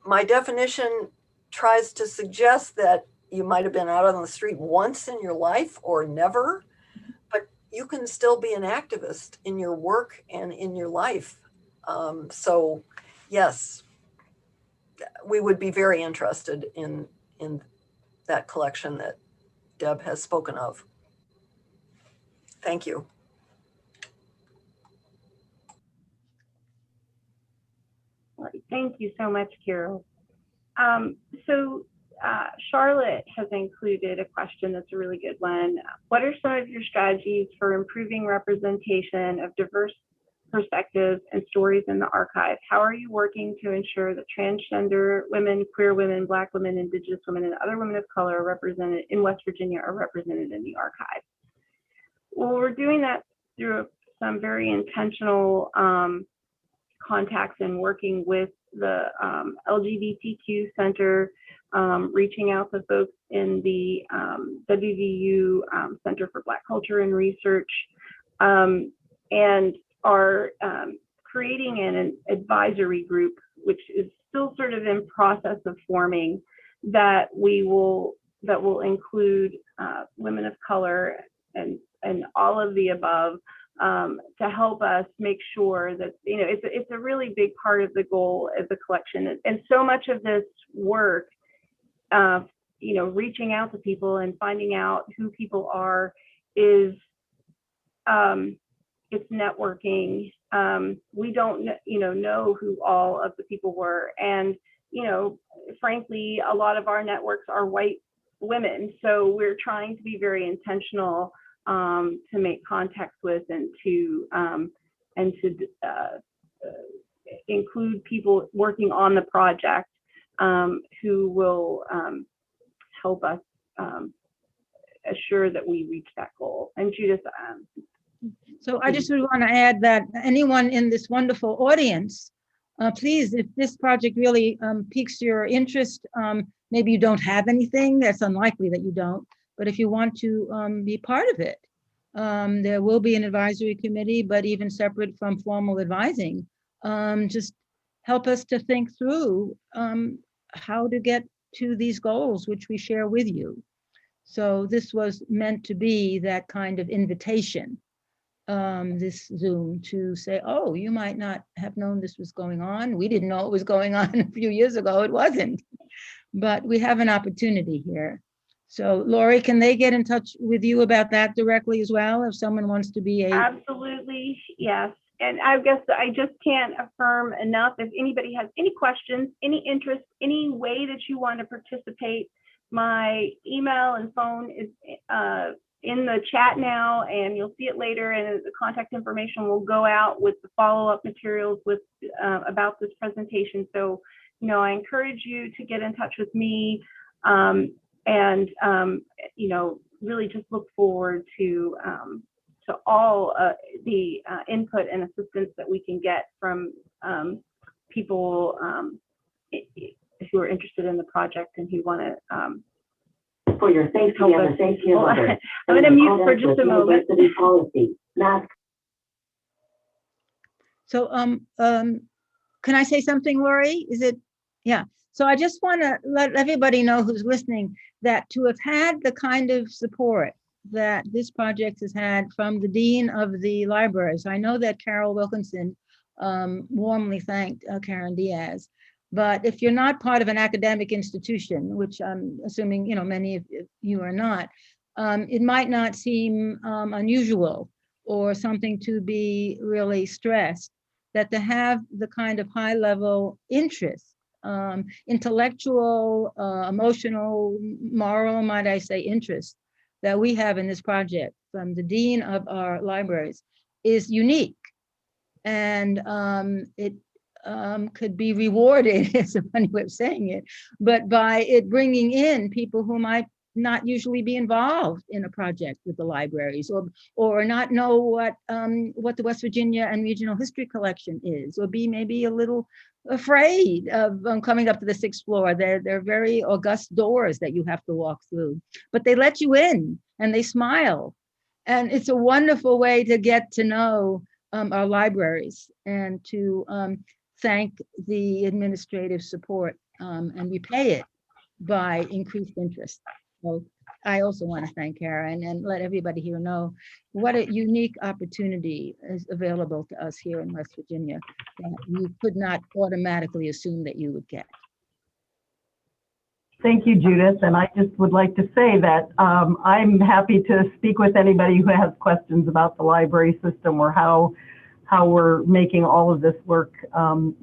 Speaker 4: my definition tries to suggest that you might have been out on the street once in your life or never, but you can still be an activist in your work and in your life. So yes, we would be very interested in that collection that Deb has spoken of. Thank you.
Speaker 3: Thank you so much, Carol. Charlotte has included a question that's a really good one. What are some of your strategies for improving representation of diverse perspectives and stories in the archive? How are you working to ensure that transgender women, queer women, Black women, Indigenous women, and other women of color are represented in West Virginia, are represented in the archive? Well, we're doing that through some very intentional contacts and working with the LGBTQ Center, reaching out to folks in the WVU Center for Black Culture and Research, and are creating an advisory group, which is still sort of in process of forming, that will include women of color and all of the above, to help us make sure that, it's a really big part of the goal of the collection. And so much of this work, reaching out to people and finding out who people are is, it's networking. We don't, know who all of the people were. And, frankly, a lot of our networks are white women. So we're trying to be very intentional to make contacts with and to include people working on the project who will help us assure that we reach that goal. And Judith.
Speaker 1: So I just want to add that anyone in this wonderful audience, please, if this project really piques your interest, maybe you don't have anything, that's unlikely that you don't, but if you want to be part of it, there will be an advisory committee, but even separate from formal advising, just help us to think through how to get to these goals, which we share with you. So this was meant to be that kind of invitation, this Zoom, to say, oh, you might not have known this was going on. We didn't know it was going on a few years ago. It wasn't, but we have an opportunity here. So Lori, can they get in touch with you about that directly as well, if someone wants to be a...
Speaker 3: Absolutely, yes. And I guess I just can't affirm enough. If anybody has any questions, any interest, any way that you want to participate, my email and phone is in the chat now, and you'll see it later, and the contact information will go out with the follow-up materials with about this presentation. So, I encourage you to get in touch with me, and really just look forward to all the input and assistance that we can get from people who are interested in the project and who want to
Speaker 7: for your safety and the safety of others.
Speaker 3: I'm going to mute for just a moment.
Speaker 7: Policy. Mask.
Speaker 1: So can I say something, Lori? Is it? Yeah. So I just want to let everybody know who's listening that to have had the kind of support that this project has had from the Dean of the Libraries. I know that Carol Wilkinson warmly thanked Karen Diaz. But if you're not part of an academic institution, which I'm assuming many of you are not, it might not seem unusual or something to be really stressed, that to have the kind of high level interest intellectual, emotional, moral, might I say, interest that we have in this project from the dean of our libraries is unique. And it could be rewarded, is a funny way of saying it, but by it bringing in people who might not usually be involved in a project with the libraries, or not know what the West Virginia and Regional History Collection is, or be maybe a little afraid of coming up to the 6th floor. They're very august doors that you have to walk through, but they let you in and they smile. And it's a wonderful way to get to know our libraries and to thank the administrative support and repay it by increased interest. So I also want to thank Karen and let everybody here know what a unique opportunity is available to us here in West Virginia that you could not automatically assume that you would get.
Speaker 8: Thank you, Judith. And I just would like to say that I'm happy to speak with anybody who has questions about the library system or how we're making all of this work.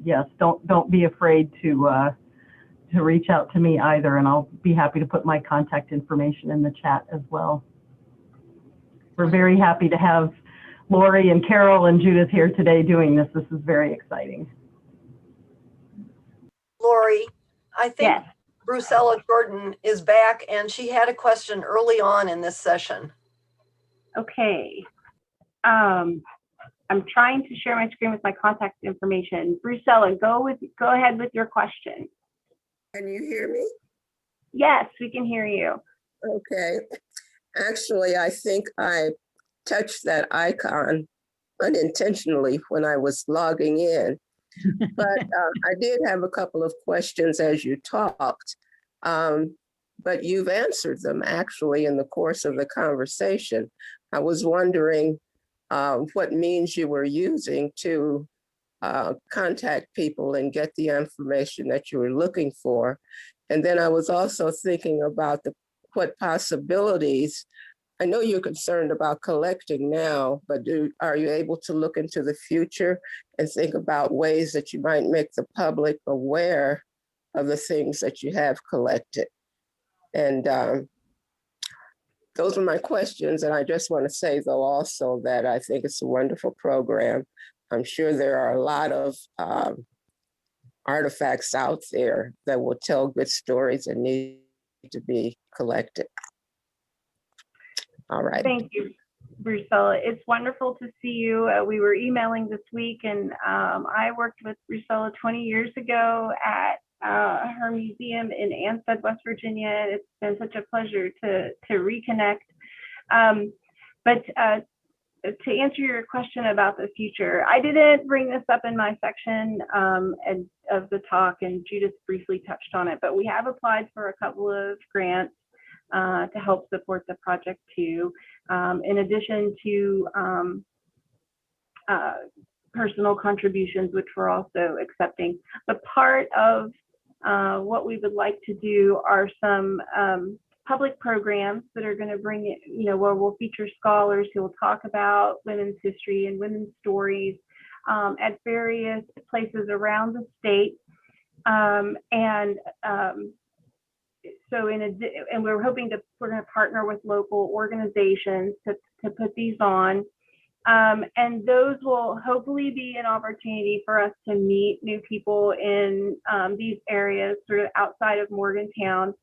Speaker 8: Yes, don't be afraid to reach out to me either, and I'll be happy to put my contact information in the chat as well. We're very happy to have Lori and Carol and Judith here today doing this. This is very exciting.
Speaker 4: Lori, I think
Speaker 3: Yes.
Speaker 4: Brucella Jordan is back, and she had a question early on in this session.
Speaker 3: Okay. I'm trying to share my screen with my contact information. Brucella, go ahead with your question.
Speaker 9: Can you hear me?
Speaker 3: Yes, we can hear you.
Speaker 9: Okay. Actually, I think I touched that icon unintentionally when I was logging in. But I did have a couple of questions as you talked, but you've answered them actually in the course of the conversation. I was wondering what means you were using to contact people and get the information that you were looking for. And then I was also thinking about what possibilities. I know you're concerned about collecting now, but are you able to look into the future and think about ways that you might make the public aware of the things that you have collected? And those are my questions. And I just want to say, though, also that I think it's a wonderful program. I'm sure there are a lot of artifacts out there that will tell good stories and need to be collected. All right.
Speaker 3: Thank you, Brucella. It's wonderful to see you. We were emailing this week, and I worked with Brucella 20 years ago at her museum in Ansted, West Virginia. It's been such a pleasure to reconnect. But to answer your question about the future, I didn't bring this up in my section of the talk, and Judith briefly touched on it, but we have applied for a couple of grants to help support the project too, in addition to personal contributions, which we're also accepting. But part of what we would like to do are some public programs that are going to bring it, where we'll feature scholars who will talk about women's history and women's stories at various places around the state. So and we're hoping we're going to partner with local organizations to put these on. And those will hopefully be an opportunity for us to meet new people in these areas sort of outside of Morgantown.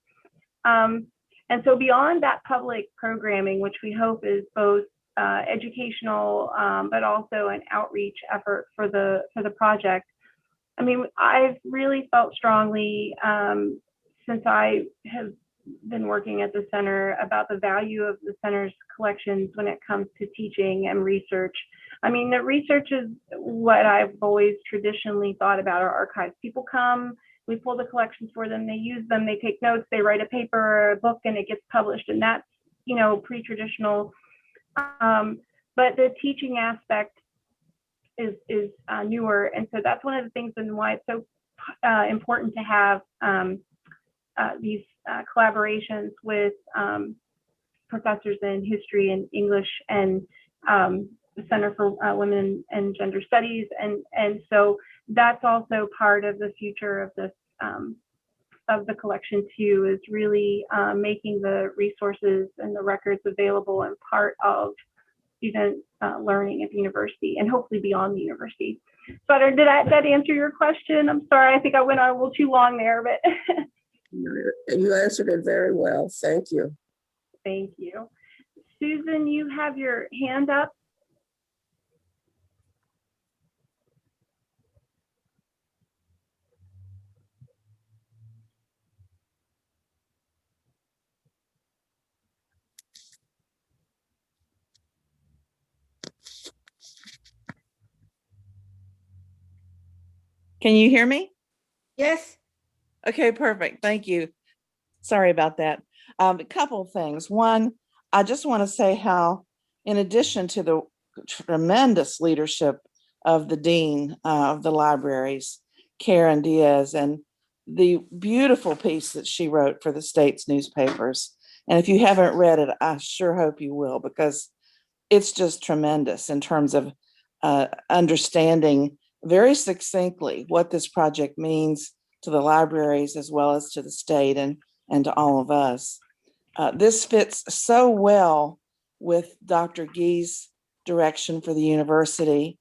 Speaker 3: And so beyond that public programming, which we hope is both educational, but also an outreach effort for the project. I mean, I've really felt strongly since I have been working at the center about the value of the center's collections when it comes to teaching and research. I mean, the research is what I've always traditionally thought about our archives. People come, we pull the collections for them, they use them, they take notes, they write a paper or a book, and it gets published, and that's, pre-traditional. But the teaching aspect is newer, and so that's one of the things and why it's so important to have these collaborations with professors in history and English and the Center for Women and Gender Studies. And so that's also part of the future of this of the collection too is really making the resources and the records available and part of student learning at the university and hopefully beyond the university. So did that answer your question? I'm sorry, I think I went on a little too long there, but.
Speaker 9: You answered it very well. Thank you.
Speaker 3: Thank you. Susan, you have your hand up.
Speaker 10: Can you hear me?
Speaker 1: Yes,
Speaker 10: Okay, perfect. Thank you. Sorry about that. A couple of things. One, I just want to say how, in addition to the tremendous leadership of the dean of the libraries, Karen Diaz, and the beautiful piece that she wrote for the state's newspapers. And if you haven't read it, I sure hope you will, because it's just tremendous in terms of understanding very succinctly what this project means to the libraries as well as to the state and to all of us. This fits so well with Dr. Gee's direction for the university,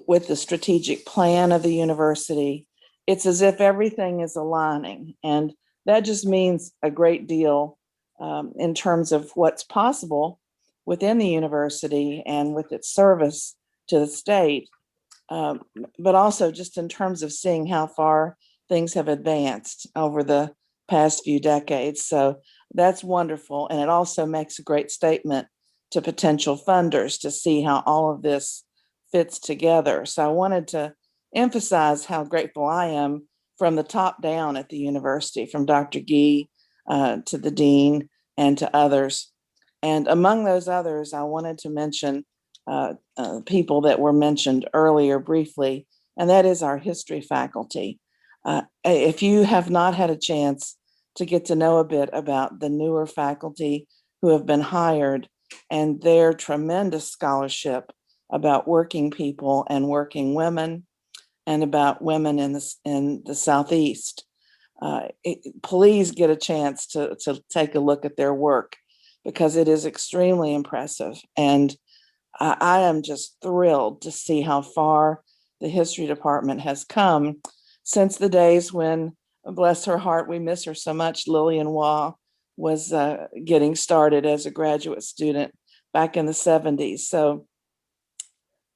Speaker 10: with the strategic plan of the university. It's as if everything is aligning, and that just means a great deal in terms of what's possible within the university and with its service to the state, but also just in terms of seeing how far things have advanced over the past few decades. So that's wonderful. And it also makes a great statement to potential funders to see how all of this fits together. So I wanted to emphasize how grateful I am from the top down at the university, from Dr. Gee to the dean and to others. And among those others, I wanted to mention people that were mentioned earlier briefly, and that is our history faculty. If you have not had a chance to get to know a bit about the newer faculty who have been hired and their tremendous scholarship about working people and working women and about women in the Southeast, please get a chance to take a look at their work, because it is extremely impressive. And I am just thrilled to see how far the history department has come since the days when, bless her heart, we miss her so much, Lillian Waugh was getting started as a graduate student back in the 70s. So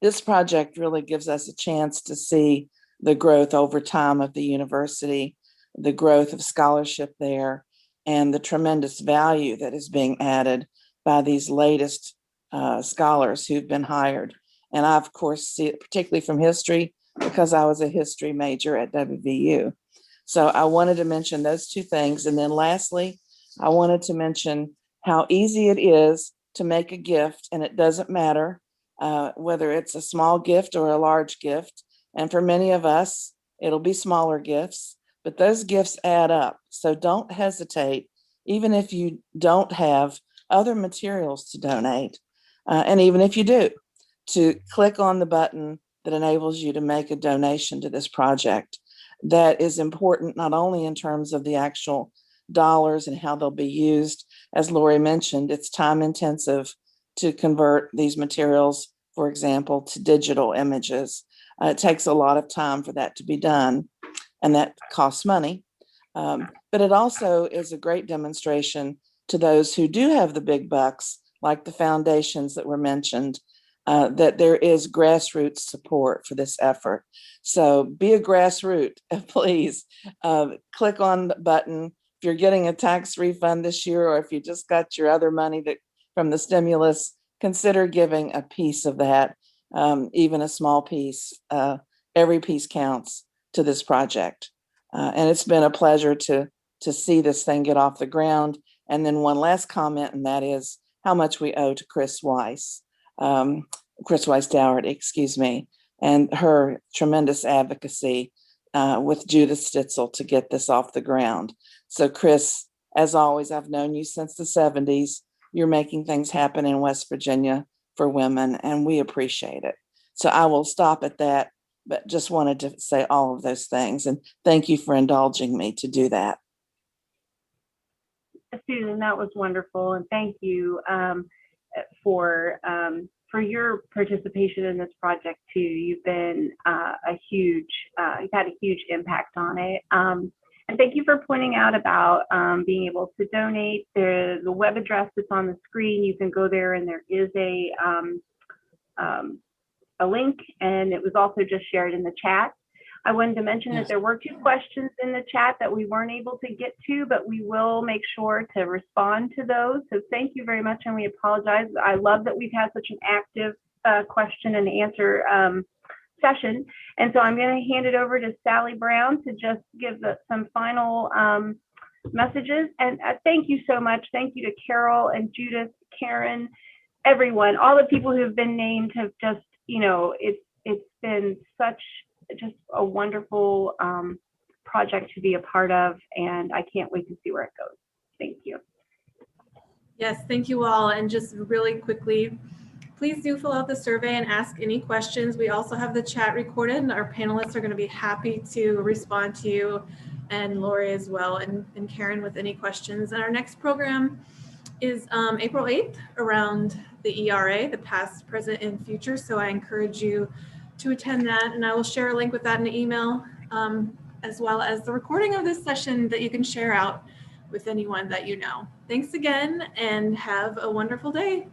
Speaker 10: this project really gives us a chance to see the growth over time of the university, the growth of scholarship there, and the tremendous value that is being added by these latest scholars who've been hired. And I, of course, see it particularly from history because I was a history major at WVU. So I wanted to mention those two things. And then lastly, I wanted to mention how easy it is to make a gift, and it doesn't matter whether it's a small gift or a large gift. And for many of us, it'll be smaller gifts, but those gifts add up. So don't hesitate, even if you don't have other materials to donate. And even if you do, to click on the button that enables you to make a donation to this project. That is important, not only in terms of the actual dollars and how they'll be used. As Lori mentioned, it's time intensive to convert these materials, for example, to digital images. It takes a lot of time for that to be done, and that costs money. But it also is a great demonstration to those who do have the big bucks, like the foundations that were mentioned, that there is grassroots support for this effort. So be a grassroots, please. Click on the button. If you're getting a tax refund this year, or if you just got your other money that from the stimulus, consider giving a piece of that, even a small piece. Every piece counts to this project. And it's been a pleasure to see this thing get off the ground. And then one last comment, and that is how much we owe to Chris Weiss Dougherty, excuse me, and her tremendous advocacy with Judith Stitzel to get this off the ground. So Chris, as always, I've known you since the 70s. You're making things happen in West Virginia for women, and we appreciate it. So I will stop at that but just wanted to say all of those things. And thank you for indulging me to do that.
Speaker 3: Susan, that was wonderful, and thank you for your participation in this project too. You've been you've had a huge impact on it. And thank you for pointing out about being able to donate. The web address that's on the screen, you can go there, and there is a link, and it was also just shared in the chat. I wanted to mention that there were 2 questions in the chat that we weren't able to get to, but we will make sure to respond to those. So thank you very much, and we apologize. I love that we've had such an active question and answer session. And so I'm going to hand it over to Sally Brown to just give some final messages. And thank you so much. Thank you to Carol and Judith, Karen, everyone, all the people who have been named have just, it's been such just a wonderful project to be a part of, and I can't wait to see where it goes. Thank you.
Speaker 2: Yes, thank you all. And just really quickly, please do fill out the survey and ask any questions. We also have the chat recorded, and our panelists are going to be happy to respond to you, and Lori as well, and Karen with any questions. And our next program is April 8th around the ERA, the past, present, and future. So I encourage you to attend that, and I will share a link with that in an email, as well as the recording of this session that you can share out with anyone that you know. Thanks again, and have a wonderful day.